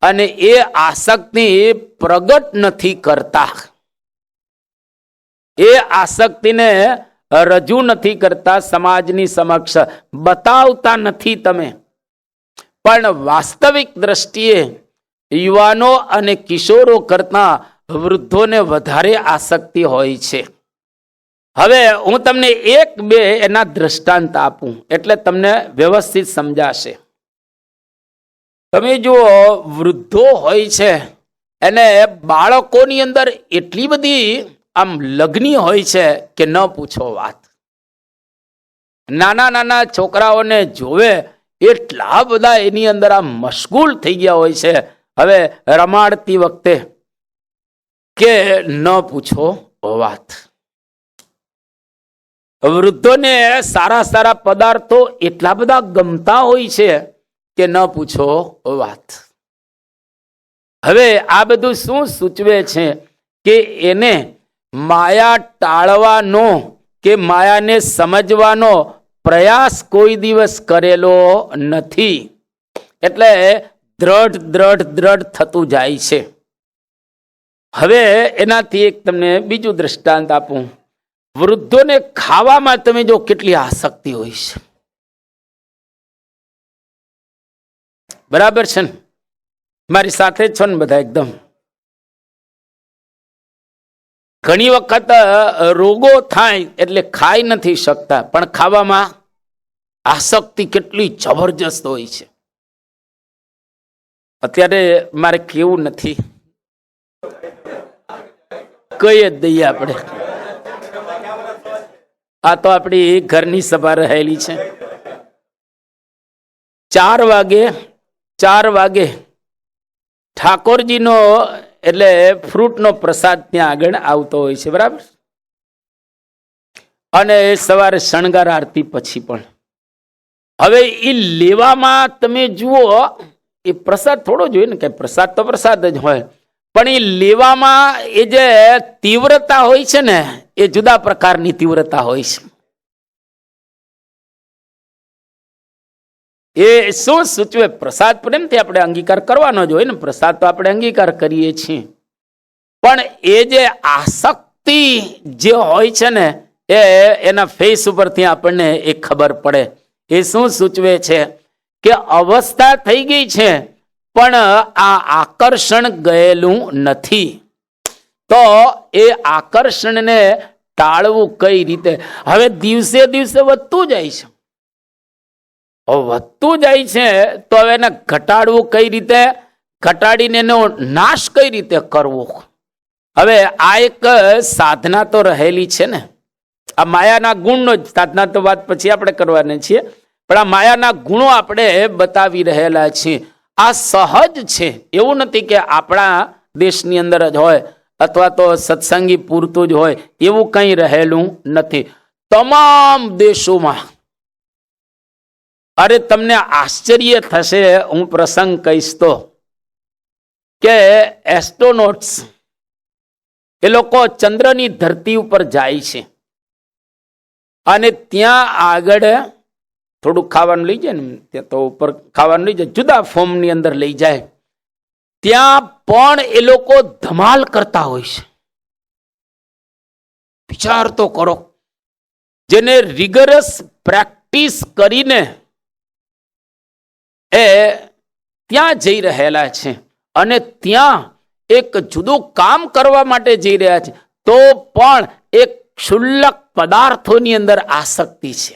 અને એ આસક્તિ પ્રગટ નથી કરતા, એ આસક્તિને રજૂ નથી કરતા, સમાજની સમક્ષ બતાવતા નથી તમે. પણ વાસ્તવિક દ્રષ્ટિએ યુવાનો અને કિશોરો કરતા વૃદ્ધોને વધારે આસક્તિ હોય છે. હવે હું તમને એક બે એના દ્રષ્ટાંત આપું એટલે તમને વ્યવસ્થિત સમજાશે. તમે જુઓ, વૃદ્ધો હોય છે એને બાળકોની અંદર એટલી બધી આમ લગ્ની હોય છે કે ન પૂછો વાત. નાના નાના છોકરાઓને જોવે એટલા બધા એની અંદર આમ મશગુલ થઈ ગયા હોય છે હવે રમાડતી વખતે કે ન પૂછો વાત. વૃદ્ધોને સારા સારા પદાર્થો એટલા બધા ગમતા હોય છે કે ન પૂછો વાત. હવે આ બધું શું સૂચવે છે કે એને માયા ટાળવાનો કે માયાને સમજવાનો પ્રયાસ કોઈ દિવસ કરેલો નથી, એટલે દ્રઢ થતું જાય છે. હવે એનાથી એક તમને બીજું દ્રષ્ટાંત આપું. વૃદ્ધોને ખાવામાં તમે જો કેટલી આસક્તિ હોય છે, બરાબર છે ને? મારી સાથે છો ને બધા એકદમ? ઘણી વખત રોગો થાય એટલે ખાઈ નથી શકતા, પણ ખાવામાં આસક્તિ કેટલી જબરજસ્ત હોય છે. અત્યારે મારે કેવું નથી, કઈ જ દઈએ આપણે. આ તો આપણી ઘરની સભા રહેલી છે. 4 વાગે ઠાકોરજીનો એટલે ફ્રૂટનો પ્રસાદ ત્યાં આગળ આવતો હોય છે, બરાબર? અને સવારે શણગાર આરતી પછી પણ. હવે એ લેવામાં તમે જુઓ, એ પ્રસાદ થોડો જ હોય ને, કે પ્રસાદ તો પ્રસાદ જ હોય, પણ એ લેવામાં એ જે તીવ્રતા હોય છે ને, એ જુદા પ્રકારની તીવ્રતા હોય છે. એ શું સૂચવે? પ્રસાદ પ્રેમથી આપણે અંગીકાર કરવાનો જ હોય ને, પ્રસાદ તો આપણે અંગીકાર કરીએ છીએ, પણ એ જે આસક્તિ જે હોય છે ને, એ એના ફેસ ઉપરથી આપણને એ ખબર પડે. એ શું સૂચવે છે કે અવસ્થા થઈ ગઈ છે પણ આ આકર્ષણ ગયેલું નથી. તો એ આકર્ષણને ટાળવું કઈ રીતે? હવે દિવસે દિવસે વધતું જાય છે, વધતું જાય છે, તો હવે એને ઘટાડવું કઈ રીતે? ઘટાડીને એનો નાશ કઈ રીતે કરવો? હવે આ એક સાધના તો રહેલી છે ને. આ માયાના ગુણનો જ સાધના તો વાત પછી આપણે કરવાના છીએ, પણ આ માયાના ગુણો આપણે બતાવી રહેલા છીએ. આ સહજ છે, એવું નથી કે આપણા દેશની અંદર જ હોય અથવા તો સત્સંગી પૂરતું જ હોય, એવું કંઈ રહેલું નથી. તમામ દેશોમાં. અરે તમને આશ્ચર્ય થશે, હું પ્રસંગ કહીશ તો, કે એસ્ટ્રોનોટ્સ એ લોકો ચંદ્રની ધરતી ઉપર જાય છે અને ત્યાં આગળ થોડું ખાવાનું લઈ જાય ને, ત્યાં તો ઉપર ખાવાનું લઈ જાય, જુદા ફોર્મની અંદર લઈ જાય, ત્યાં પણ એ લોકો ધમાલ કરતા હોય છે. વિચાર તો કરો, જેને રિગરસ પ્રેક્ટિસ કરીને એ ત્યાં જઈ રહેલા છે અને ત્યાં એક જુદું કામ કરવા માટે જઈ રહ્યા છે, તો પણ એક ક્ષુલ્લક પદાર્થોની અંદર આસક્તિ છે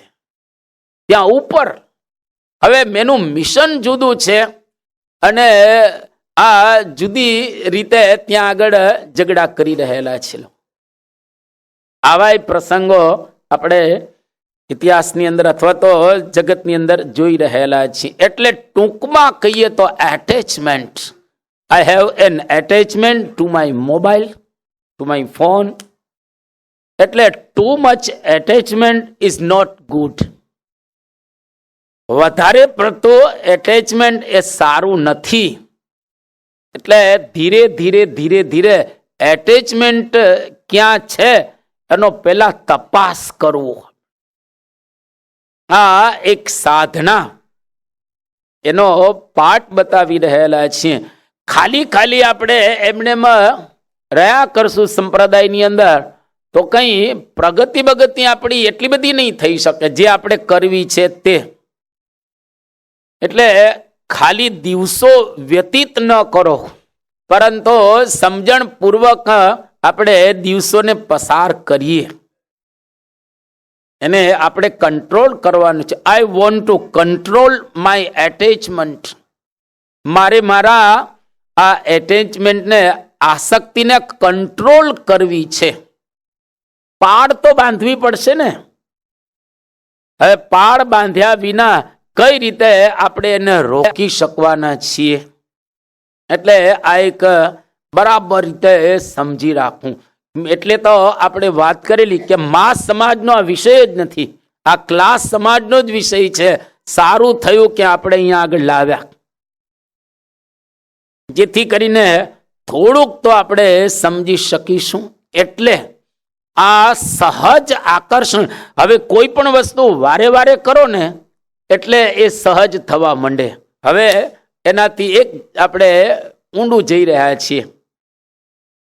ત્યાં ઉપર. હવે મેનું મિશન જુદું છે અને આ જુદી રીતે ત્યાં આગળ ઝઘડા કરી રહેલા છે. આવા પ્રસંગો આપણે ઇતિહાસની અંદર અથવા તો જગતની અંદર જોઈ રહેલા છીએ. એટલે ટૂંકમાં કહીએ તો attachment. I have an attachment to my mobile, to my phone. એટલે too much attachment is not good. વધારે પડતું એટેચમેન્ટ એ સારું નથી. એટલે ધીરે ધીરે એટેચમેન્ટ ક્યાં છે એનો પહેલા તપાસ કરવો. આ એક સાધના એનો પાઠ બતાવી રહેલા છીએ. ખાલી આપણે એમને રહ્યા કરશું સંપ્રદાયની અંદર તો કઈ પ્રગતિ બગતિ આપણી એટલી બધી નહીં થઈ શકે જે આપણે કરવી છે તે. એટલે ખાલી દિવસો વ્યતીત ન કરો, પરંતુ સમજણ પૂર્વક આપણે દિવસોને પસાર કરીએ. એને આપણે કંટ્રોલ કરવાનું છે. I want to control my attachment. મારે મારા આ એટેચમેન્ટને, આસક્તિને કંટ્રોલ કરવી છે. પાડ તો બાંધવી પડશે ને. હવે પાડ બાંધ્યા વિના કઈ રીતે આપણે એને રોકી શકવાના છીએ? એટલે આ એક બરાબર રીતે સમજી રાખવું. એટલે તો આપણે વાત કરેલી કે માસ સમાજનો આ વિષય જ નથી, આ ક્લાસ સમાજનો જ વિષય છે. સારું થયું કે આપણે અહીંયા આગળ લાવ્યા, જેથી કરીને થોડુંક તો આપણે સમજી શકીશું. એટલે આ સહજ આકર્ષણ, હવે કોઈ પણ વસ્તુ વારે વારે કરો ને એટલે એ સહજ થવા માંડે. હવે એનાથી એક આપણે ઊંડું જઈ રહ્યા છીએ.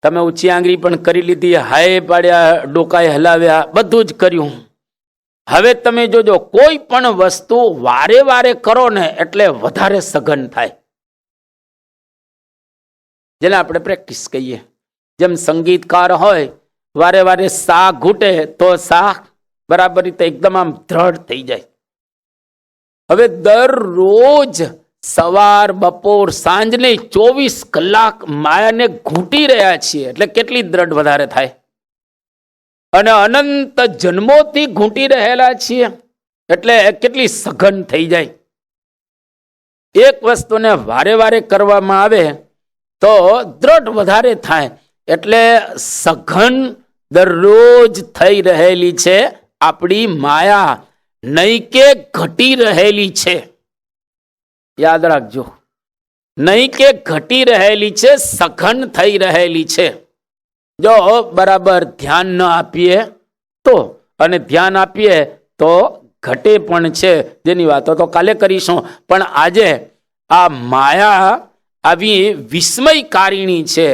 તમે ઊંચી આંગળી પણ કરી લીધી, હાય પાડ્યા, ડોકાએ હલાવ્યા, બધું જ કર્યું. હવે તમે જોજો કોઈ પણ વસ્તુ વારે વારે કરો ને એટલે વધારે સઘન થાય, જેને આપણે પ્રેક્ટિસ કહીએ. જેમ સંગીતકાર હોય, વારે વારે સા ઘૂંટે તો સા બરાબર રીતે એકદમ આમ દ્રઢ થઈ જાય. હવે દરરોજ સવાર, બપોર, સાંજને 24 કલાક માયાને ઘૂંટી રહ્યા છીએ એટલે કેટલી દ્રઢ વધારે થાય. અને અનંત જન્મોથી ઘૂંટી રહેલા છીએ એટલે કેટલી સઘન થઈ જાય. એક વસ્તુને વારે વારે કરવામાં આવે તો દ્રઢ વધારે થાય. એટલે સઘન દરરોજ થઈ રહેલી છે આપણી માયા, નહીં કે ઘટી રહેલી છે. યાદ રાખજો, નહીં કે ઘટી રહેલી છે, સઘન થઈ રહેલી છે. જો બરાબર ધ્યાન ન આપીએ તો, અને ધ્યાન આપીએ તો ઘટે પણ છે, જેની વાતો તો કાલે કરીશું. પણ આજે આ માયા આવી વિસ્મયકારીણી છે.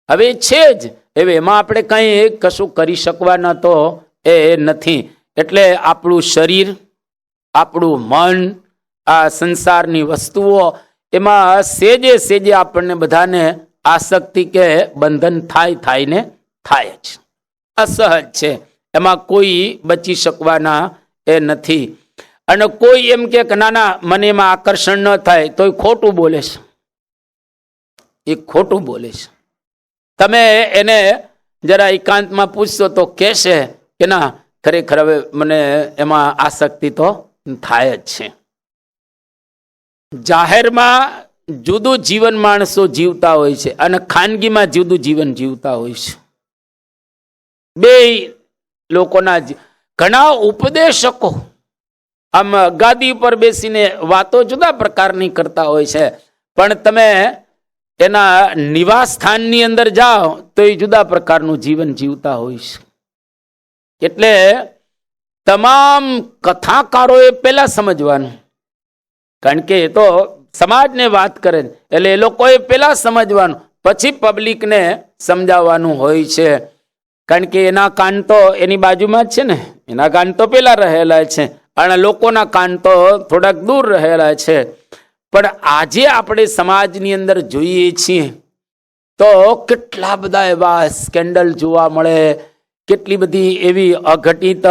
હવે છે જ, હવે એમાં આપણે કંઈ કશું કરી શકવાના તો એ નથી. એટલે આપણું શરીર, આપણું મન, આ સંસારની વસ્તુઓ, એમાં સેજે સેજે આપણને બધાને આસક્તિ કે બંધન થાય ને થાય જ. અસહજ છે, એમાં કોઈ બચી શકવાના એ નથી. અને કોઈ એમ કે ના ના મને એમાં આકર્ષણ ન થાય તો એ ખોટું બોલે છે, એ ખોટું બોલે છે. તમે એને જરા એકાંતમાં પૂછશો તો કહેશે કે ના ખરેખર હવે મને એમાં આસક્તિ તો થાય જ છે. જાહેરમાં જુદું જીવન માણસો જીવતા હોય છે અને ખાનગીમાં જુદું જીવન જીવતા હોય છે. બે લોકોના ઘણા ઉપદેશકો આમ ગાદી ઉપર બેસીને વાતો જુદા પ્રકારની કરતા હોય છે, પણ તમે એના નિવાસ સ્થાનની અંદર જાઓ તો એ જુદા પ્રકારનું જીવન જીવતા હોય છે. એટલે તમામ કથાકારોએ પહેલા સમજવાનું, કારણ કે એ તો સમાજને વાત કરે એટલે એ લોકોએ પહેલા સમજવાનું, પછી પબ્લિકને સમજાવવાનું હોય છે. કારણ કે એના કાન તો એની બાજુમાં જ છે ને, એના કાન તો પેલા રહેલા છે અને લોકોના કાન તો થોડાક દૂર રહેલા છે. પણ આજે આપણે સમાજની અંદર જોઈએ છીએ તો કેટલા બધા એવા સ્કેન્ડલ જોવા મળે, કેટલી બધી એવી અઘટિત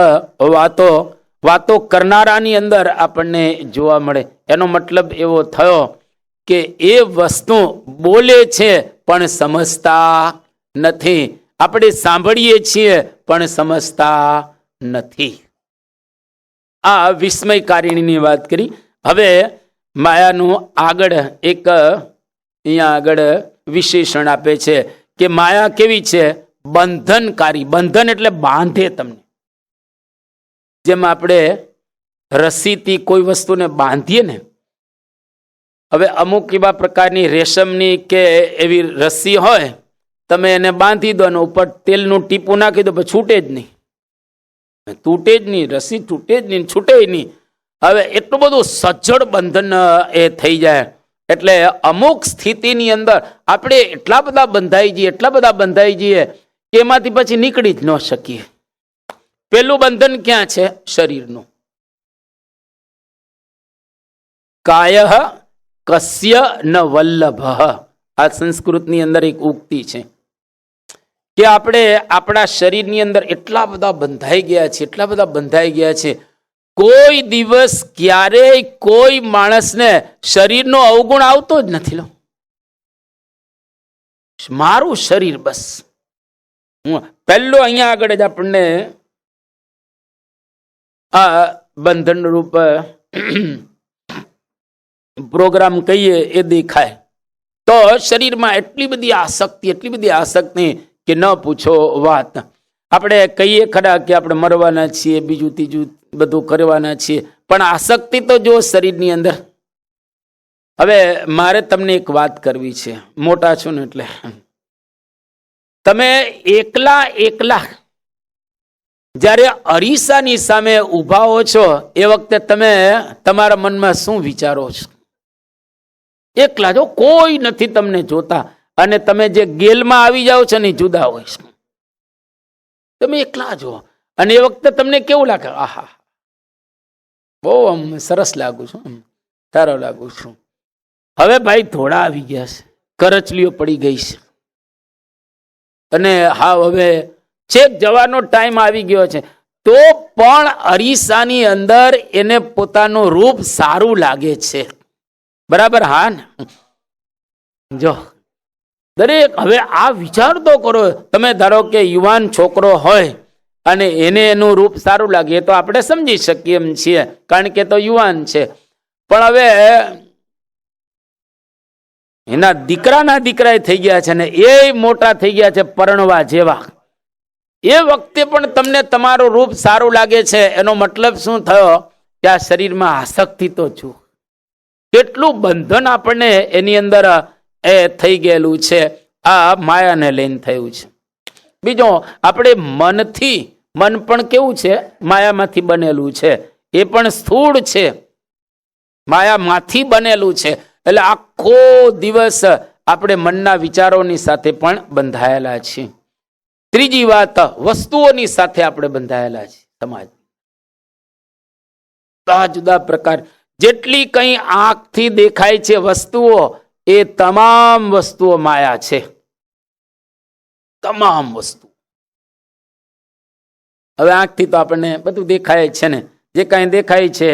વાતો કરનારાની અંદર આપણને જોવા મળે. એનો મતલબ એવો થયો કે એ વસ્તુ બોલે છે પણ સમજતા નથી. આપણે સાંભળીએ છીએ પણ સમજતા નથી. આ વિસ્મયકારીણીની વાત કરી. હવે માયાનું આગળ એક અહીંયા આગળ વિશેષણ આપે છે કે માયા કેવી છે? બંધનકારી. બંધન એટલે બાંધે તમને. જેમ આપણે રસ્સીથી કોઈ વસ્તુને બાંધીએ ને, હવે અમુક એવા પ્રકારની રેશમની કે એવી રસ્સી હોય તમે એને બાંધી દો અને ઉપર તેલનું ટીપું નાખી દો, પછી છૂટે જ નહીં, તૂટે જ નહીં, રસી તૂટે જ નહીં, છૂટે નહીં. હવે એટલું બધું સજ્જડ બંધન એ થઈ જાય. એટલે અમુક સ્થિતિની અંદર આપણે એટલા બધા બંધાઈ જઈએ કે એમાંથી પછી નીકળી જ ન શકીએ. પેલું બંધન ક્યાં છે? શરીરનું. કાય કસ્ય ન વલ્લભ, આ સંસ્કૃતની અંદર એક ઉક્તિ છે કે આપણે આપણા શરીરની અંદર એટલા બધા બંધાઈ ગયા છે, કોઈ દિવસ ક્યારેય કોઈ માણસને શરીરનો અવગુણ આવતો જ નથી. લો, મારું શરીર, બસ. પહેલો અહીંયા આગળ જ આપણને આ બંધન રૂપ પ્રોગ્રામ કહીએ એ દેખાય. તો શરીરમાં એટલી બધી આસક્તિ કે ન પૂછો વાત. આપણે કહીએ ખરા કે આપણે મરવાના છીએ, બીજું ત્રીજું બધું કરવાના છીએ, પણ આસક્તિ તો જો શરીરની અંદર. હવે મારે તમને એક વાત કરવી છે, મોટા છો ને એટલે. તમે એકલા જ્યારે અરીસાની સામે ઊભા હો છો એ વખતે તમે તમારા મનમાં શું વિચારો છો? એકલા, જો કોઈ નથી તમને જોતા, અને તમે જે ગેલમાં આવી જાઓ છો ને જુદા હોય છે. તમે એકલા જો, અને એ વખતે તમને કેવું લાગે? આહા, બહુ સરસ લાગુ છું, સારો લાગુ છું. હવે ભાઈ થોડા આવી ગયા છે, કરચલીઓ પડી ગઈ છે, અને હા હવે છેક જવાનો ટાઈમ આવી ગયો છે, તો પણ અરીસાની અંદર એને પોતાનું રૂપ સારું લાગે છે. બરાબર? હા ને? જો દરેક, હવે આ વિચાર તો કરો. તમે ધારો કે યુવાન છોકરો હોય અને એને એનું રૂપ સારું લાગે તો આપણે સમજી શકીએ એમ છીએ, કારણ કે તો યુવાન છે. પણ હવે એના દીકરા થઈ ગયા છે ને એ મોટા થઈ ગયા છે પરણવા જેવા, એ વખતે પણ તમને તમારું રૂપ સારું લાગે છે. એનો મતલબ શું થયો? કે આ શરીરમાં આસક્તિ તો છું, કેટલું બંધન આપણને એની અંદર એ થઈ ગયેલું છે, આ માયાને લઈને થયું છે. બીજો, આપણે મન પણ કેવું છે? માયામાંથી બનેલું છે, એ પણ સ્થૂળ છે, માયામાંથી બનેલું છે. એટલે આખો દિવસ આપણે મનના વિચારોની સાથે પણ બંધાયેલા છીએ. ત્રીજી વાત, વસ્તુઓની સાથે આપણે બંધાયેલા છીએ. સમાજ જુદા જુદા પ્રકાર, જેટલી કઈ આંખથી દેખાય છે વસ્તુઓ, એ તમામ વસ્તુઓ માયા છે. તમામ વસ્તુ. હવે આંખથી તો આપણને બધું દેખાય છે ને, જે કાંઈ દેખાય છે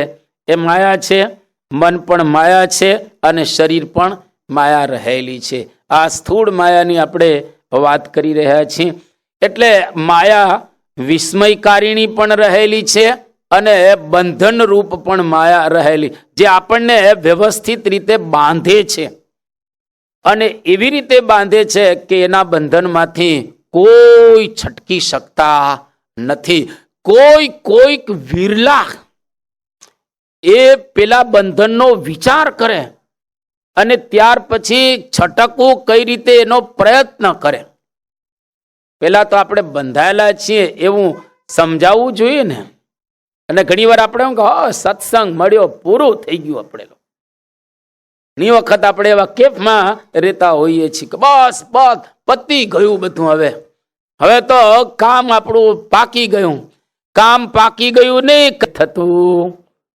એ માયા છે, મન પણ માયા છે, અને શરીર પણ માયા રહેલી છે. આ સ્થૂળ માયાની આપણે વાત કરી રહ્યા છીએ. એટલે માયા વિસ્મયકારીણી પણ રહેલી છે, અને બંધન રૂપ પણ માયા રહેલી, જે આપણને વ્યવસ્થિત રીતે બાંધે છે, અને એવી રીતે બાંધે છે કે એના બંધનમાંથી કોઈ છટકી શકતા નથી. કોઈક વિરલા એ પેલા બંધનનો વિચાર કરે અને ત્યાર પછી છટકવું કઈ રીતે એનો પ્રયત્ન કરે. પેલા તો આપણે બંધાયેલા છીએ એવું સમજાવવું જોઈએ ને. અને ઘણી વાર આપણે સત્સંગ મળ્યો, પૂરું થઈ ગયું. આપણે ઘણી વખત આપણે એવા કેફમાં રહેતા હોઈએ છીએ કે બસ પતી ગયું બધું. હવે તો કામ આપણું પાકી ગયું. કામ પાકી ગયું નહીં, થતું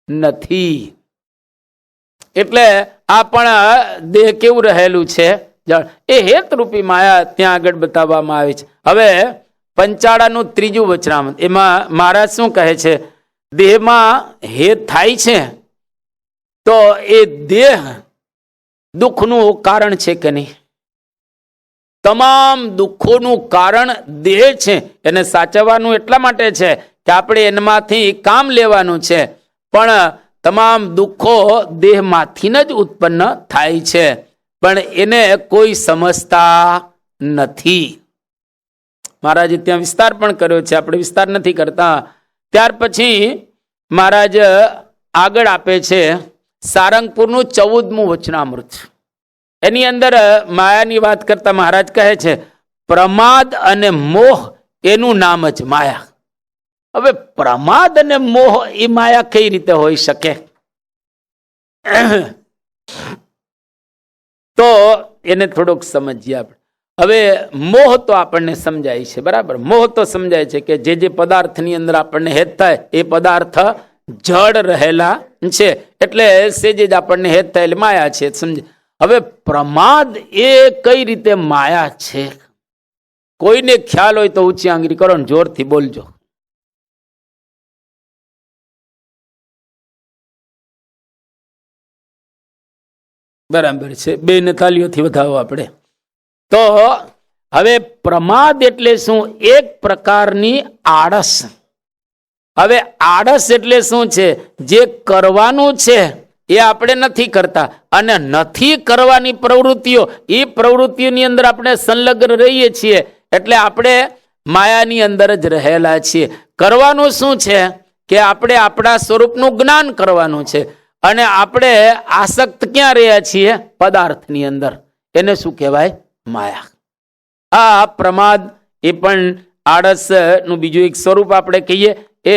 નથી. એટલે આ પણ દેહ કેવું રહેલું છે, એ હેતરૂપી માયા ત્યાં આગળ બતાવવામાં આવે છે. હવે પંચાળાનું ત્રીજું વચનામૃત, એમાં મહારાજ શું કહે છે? દેહમાં હેત થાય છે તો એ દેહ દુઃખનું કારણ છે કે નહીં? તમામ દુઃખોનું કારણ દેહ છે. એને સાચવવાનું એટલા માટે છે કે આપણે એમાંથી કામ લેવાનું છે, પણ તમામ દુઃખો દેહમાંથી જ ઉત્પન્ન થાય છે, પણ એને કોઈ સમજતા નથી. મહારાજે ત્યાં વિસ્તાર પણ કર્યો છે, આપણે વિસ્તાર નથી કરતા. ત્યાર પછી મહારાજ આગળ આપે છે સારંગપુરનું 14મું વચનામૃત. એની અંદર માયાની વાત કરતા મહારાજ કહે છે, પ્રમાદ અને મોહ એનું નામ જ માયા. હવે પ્રમાદ અને મોહ એ માયા કઈ રીતે હોઈ શકે? તો એને થોડુંક સમજીએ આપણે. હવે મોહ તો આપણને સમજાય છે, બરાબર? મોહ તો સમજાય છે કે જે પદાર્થની અંદર આપણને હેત થાય એ પદાર્થ જડ રહેલા છે, એટલે સેજે જ આપણને હેત થાય એટલે માયા છે, સમજે. હવે પ્રમાદ એ કઈ રીતે માયા છે? કોઈને ખ્યાલ હોય તો ઊંચી આંગળી કરો ને જોરથી બોલજો. બરાબર છે, બે ને તાલીઓથી વધાવો આપણે. તો હવે પ્રમાદ એટલે શું? એક પ્રકારની આળસ. હવે આળસ એટલે શું છે? જે કરવાનું છે એ આપણે નથી કરતા, અને નથી કરવાની પ્રવૃત્તિઓ, એ પ્રવૃત્તિઓની અંદર આપણે સંલગ્ન રહીએ છીએ, એટલે આપણે માયાની અંદર જ રહેલા છીએ. કરવાનું શું છે કે આપણે આપણા સ્વરૂપનું જ્ઞાન કરવાનું છે, અને આપણે આસક્ત ક્યાં રહ્યા છીએ? પદાર્થની અંદર. એને શું કહેવાય? માયા. આ પ્રમાદ એ પણ આળસ નું બીજું એક સ્વરૂપ આપણે કહીએ, એ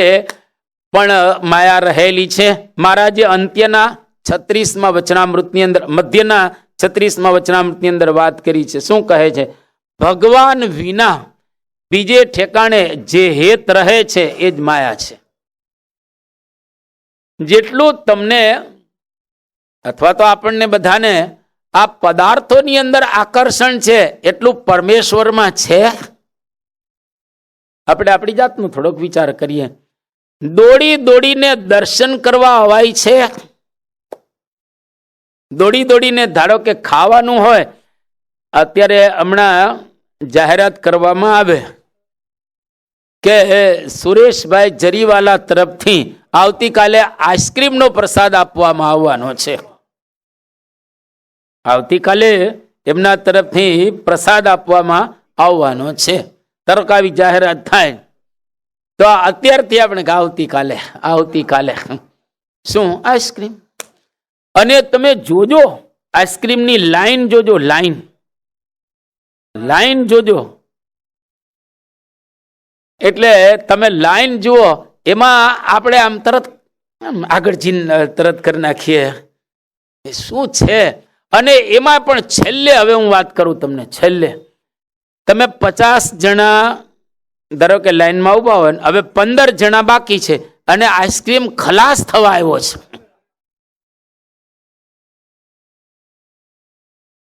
પણ માયા રહેલી છે. મહારાજે અંત્યના 36મા વચનામૃતની અંદર, મધ્યના 36મા વચનામૃતની અંદર વાત કરી છે. શું કહે છે? ભગવાન વિના બીજે ઠેકાણે જે હેત રહે છે એ જ માયા છે. જેટલું તમને અથવા તો આપણને બધાને આ પદાર્થોની અંદર આકર્ષણ છે, એટલું પરમેશ્વરમાં છે? આપણે આપણી જાતનો થોડોક વિચાર કરીએ. દોડી દોડીને દર્શન કરવા અવાય છે? દોડી દોડીને ધારો કે ખાવાનું હોય, અત્યારે હમણાં જાહેરાત કરવામાં આવે કે સુરેશભાઈ જરીવાલા તરફથી આવતીકાલે આઈસ્ક્રીમનો પ્રસાદ આપવામાં આવવાનો છે. આવતીકાલે એમના તરફથી પ્રસાદ આપવામાં આવવાનો છે. તરક આવી જાહેરાત થાય તો અત્યારથી આપણે આવતીકાલે આવતીકાલે શું? આઈસ્ક્રીમ. અને તમે જોજો આઈસ્ક્રીમની લાઈન જોજો, લાઈન જોજો. એટલે તમે લાઈન જુઓ, એમાં આપણે આમ તરત આગળ જઈને તરત કરી નાખીએ શું છે. અને એમાં પણ છેલ્લે, હવે હું વાત કરું તમને, છેલ્લે તમે 50 જણા ધારો કે લાઈનમાં ઉભા હોય, હવે 15 જણા બાકી છે અને આઈસ્ક્રીમ ખલાસ થવા આવ્યો છે.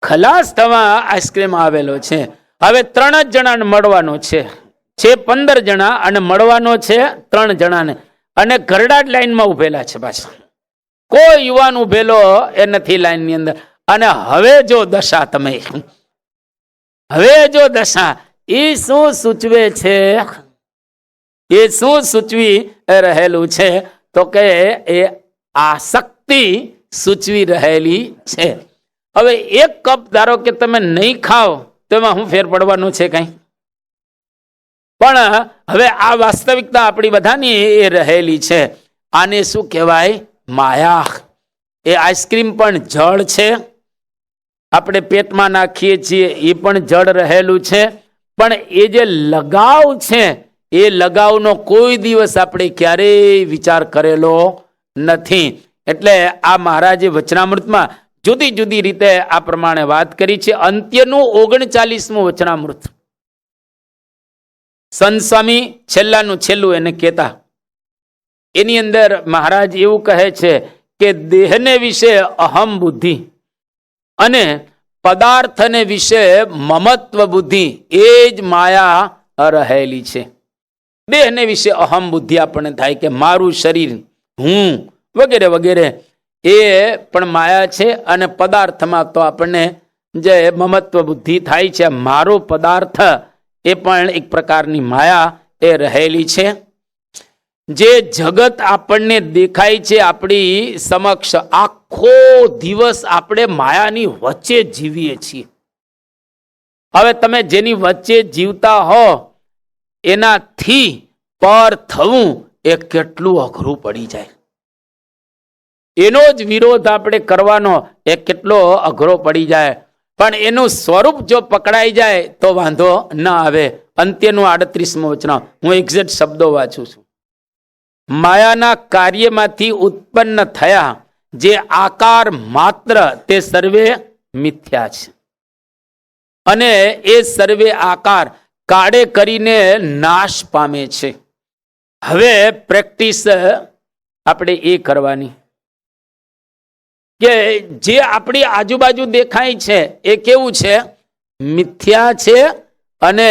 ખલાસ થવા આઈસ્ક્રીમ આવેલો છે. હવે 3 જ જણાને મળવાનો છે 15 જણા, અને મળવાનો છે 3 જણાને, અને ઘરડા જ લાઈનમાં ઉભેલા છે પાછા. કોઈ યુવાન ઉભેલો એ નથી લાઈનની અંદર. અને હવે જો દશા, તમે હવે જો દશા, એ શું સૂચવે છે? એ શું સૂચવી રહેલું છે? તો કે એ આસક્તિ સૂચવી રહેલી છે. હવે એક કપ ધારો કે તમે નહીં ખાઓ તો એમાં શું ફેર પડવાનું છે? કઈ પણ હવે આ વાસ્તવિકતા આપણી બધાની એ રહેલી છે. આને શું કહેવાય? માયા. એ આઈસ્ક્રીમ પણ જળ છે, આપણે પેટમાં નાખીએ છીએ એ પણ જળ રહેલું છે, પણ એ જે લગાવ છે એ લગાવનો કોઈ દિવસ આપણે ક્યારેય વિચાર કરેલો નથી. એટલે આ મહારાજે વચનામૃતમાં જુદી જુદી રીતે આ પ્રમાણે વાત કરી છે. અંત્યનું 39મું વચનામૃત, સંત સ્વામી છેલ્લાનું છેલ્લું એને કહેતા, એની અંદર મહારાજ એવું કહે છે કે દેહને વિશે અહમ બુદ્ધિ અને પદાર્થને વિશે મમત્વ બુદ્ધિ એ જ માયા રહેલી છે. દેહને વિશે અહમ બુદ્ધિ આપણને થાય કે મારું શરીર, હું, વગેરે વગેરે, એ પણ માયા છે. અને પદાર્થમાં તો આપણને જે મમત્વ બુદ્ધિ થાય છે, મારો પદાર્થ, એ પણ એક પ્રકારની માયા એ રહેલી છે. જે જગત આપણને દેખાય છે આપણી સમક્ષ, આખો દિવસ આપણે માયાની વચ્ચે જીવીએ છીએ. હવે તમે જેની વચ્ચે જીવતા હો એનાથી પર થવું એ કેટલું અઘરું પડી જાય. એનો જ વિરોધ આપણે કરવાનો એ કેટલો અઘરો પડી જાય. પણ એનું સ્વરૂપ જો પકડાઈ જાય તો વાંધો ન આવે. અંત્યનું 38મું વચન હું એક્ઝેક્ટ શબ્દો વાંચું છું. માયાના કાર્યમાંથી ઉત્પન્ન થયા જે આકાર માત્ર તે સર્વે મિથ્યા છે, અને એ સર્વે આકાર કાળે કરીને નાશ પામે છે. હવે પ્રેક્ટિસ આપણે એ કરવાની કે જે આપણી આજુબાજુ દેખાય છે એ કેવું છે? મિથ્યા છે અને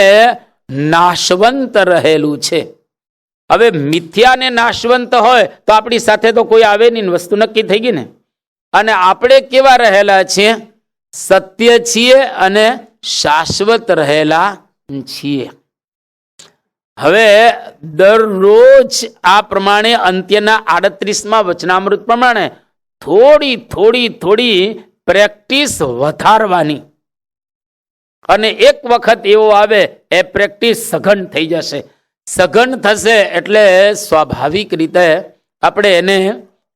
નાશવંત રહેલું છે. હવે મિથ્યા ને નાશવંત હોય તો આપણી સાથે તો કોઈ આવે નહીં, વસ્તુ નક્કી થઈ ગઈ ને. અને આપણે કેવા રહેલા છીએ? સત્ય છીએ અને શાશ્વત રહેલા છીએ. હવે દરરોજ આ પ્રમાણે અંત્યના 38મા વચનામૃત પ્રમાણે થોડી થોડી થોડી પ્રેક્ટિસ વધારવાની, અને એક વખત એવો આવે એ પ્રેક્ટિસ સઘન થઈ જશે. સઘન થશે એટલે સ્વાભાવિક રીતે આપણે એને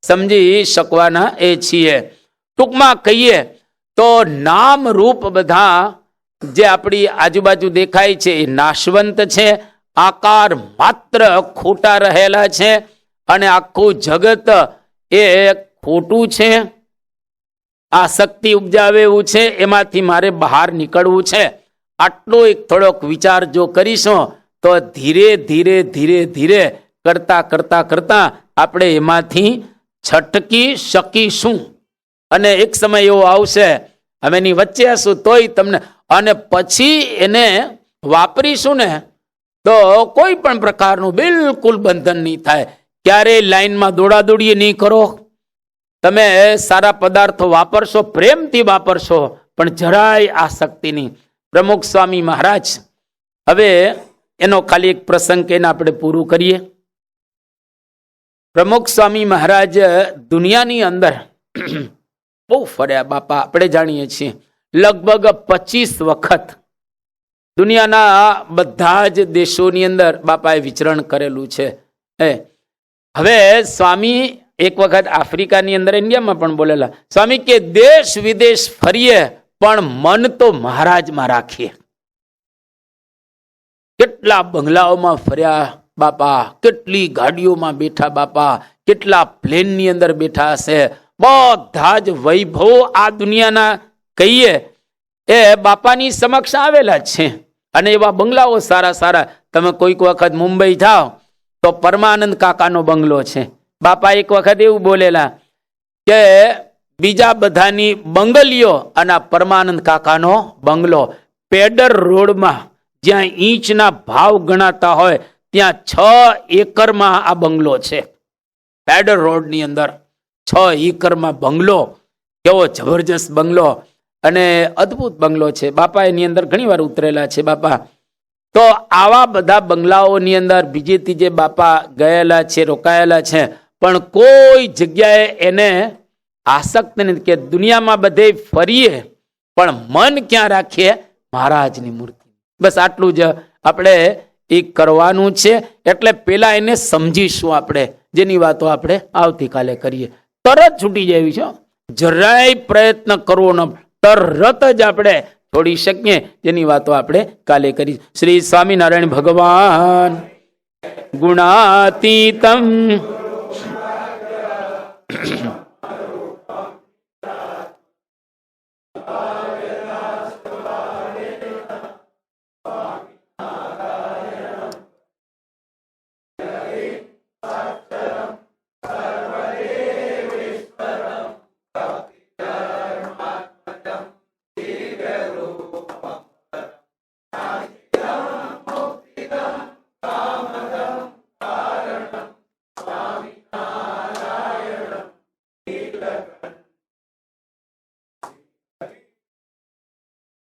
સમજી શકવાના એ છીએ. ટૂંકમાં કહીએ તો નામ રૂપ બધા જે આપણી આજુબાજુ દેખાય છે એ નાશવંત છે, આકાર માત્ર ખોટા રહેલા છે, અને આખું જગત એ ખોટું છે. આસક્તિ ઉપજાવે એવું છે, એમાંથી મારે બહાર નીકળવું છે. આટલો એક થોડોક વિચાર જો કરીશું તો ધીરે ધીરે ધીરે ધીરે કરતા કરતા કરતા આપણે એમાંથી છટકી શકીશું. અને એક સમય એવો આવશે, અમે એની વચ્ચે હશું તોય તમને, અને પછી એને વાપરીશું ને તો કોઈ પણ પ્રકારનું બિલકુલ બંધન નહીં થાય. ક્યારેય લાઈનમાં દોડાદોડી નહીં કરો. તમે સારા પદાર્થો વાપરશો, પ્રેમથી વાપરશો, પણ જરાય આસક્તિ નહીં. પ્રમુખ સ્વામી મહારાજ, હવે એનો ખાલી એક પ્રસંગ કહીને આપણે પૂરું કરીએ. પ્રમુખ સ્વામી મહારાજ દુનિયાની અંદર બહુ ફર્યા બાપા, આપણે જાણીએ છીએ. લગભગ 25 વખત દુનિયાના બધા જ દેશોની અંદર બાપાએ વિચરણ કરેલું છે. હવે સ્વામી એક વખત આફ્રિકાની અંદર, ઇન્ડિયામાં પણ બોલેલા, સ્વામી કે દેશ વિદેશ ફરીએ પણ મન તો મહારાજમાં રાખીએ. કેટલા બંગલાઓમાં ફર્યા બાપા, કેટલી ગાડીઓમાં બેઠા બાપા, કેટલા પ્લેનની અંદર બેઠા હશે. બધા જ વૈભવો આ દુનિયાના કહીએ એ બાપાની સમક્ષ આવેલા છે. અને એવા બંગલાઓ સારા સારા. તમે કોઈક વખત મુંબઈ જાઓ તો પરમાનંદ કાકાનો બંગલો છે. બાપા એક વખત એવું બોલેલા કે બીજા બધાની બંગલીઓ અને પરમાનંદ કાકાનો બંગલો પેડર રોડમાં, જ્યાં ઈંચના ભાવ ગણાતા હોય ત્યાં 6 એકરમાં આ બંગલો છે. પેડર રોડની અંદર 6 એકરમાં બંગલો, કેવો જબરજસ્ત બંગલો અને અદ્ભુત બંગલો છે. બાપા એની અંદર ઘણી વાર ઉતરેલા છે બાપા. તો આવા બધા બંગલાઓની અંદર બીજે ત્રીજે બાપા ગયેલા છે, રોકાયેલા છે, પણ કોઈ જગ્યાએ એને આસક્ત નથી કે દુનિયામાં બધે ફરીએ પણ મન ક્યાં રાખીએ? મહારાજની મૂર્તિ. બસ આટલું જ આપણે એ કરવાનું છે. એટલે પેલા એને સમજીશું આપણે, જેની વાતો આપણે આવતીકાલે કરીએ. તરત છૂટી જાય છે, જરાય પ્રયત્ન કરવો ન, તરત જ આપણે છોડી શકીએ, જેની વાતો આપણે કાલે કરી. શ્રી સ્વામિનારાયણ ભગવાન ગુણાતીતમ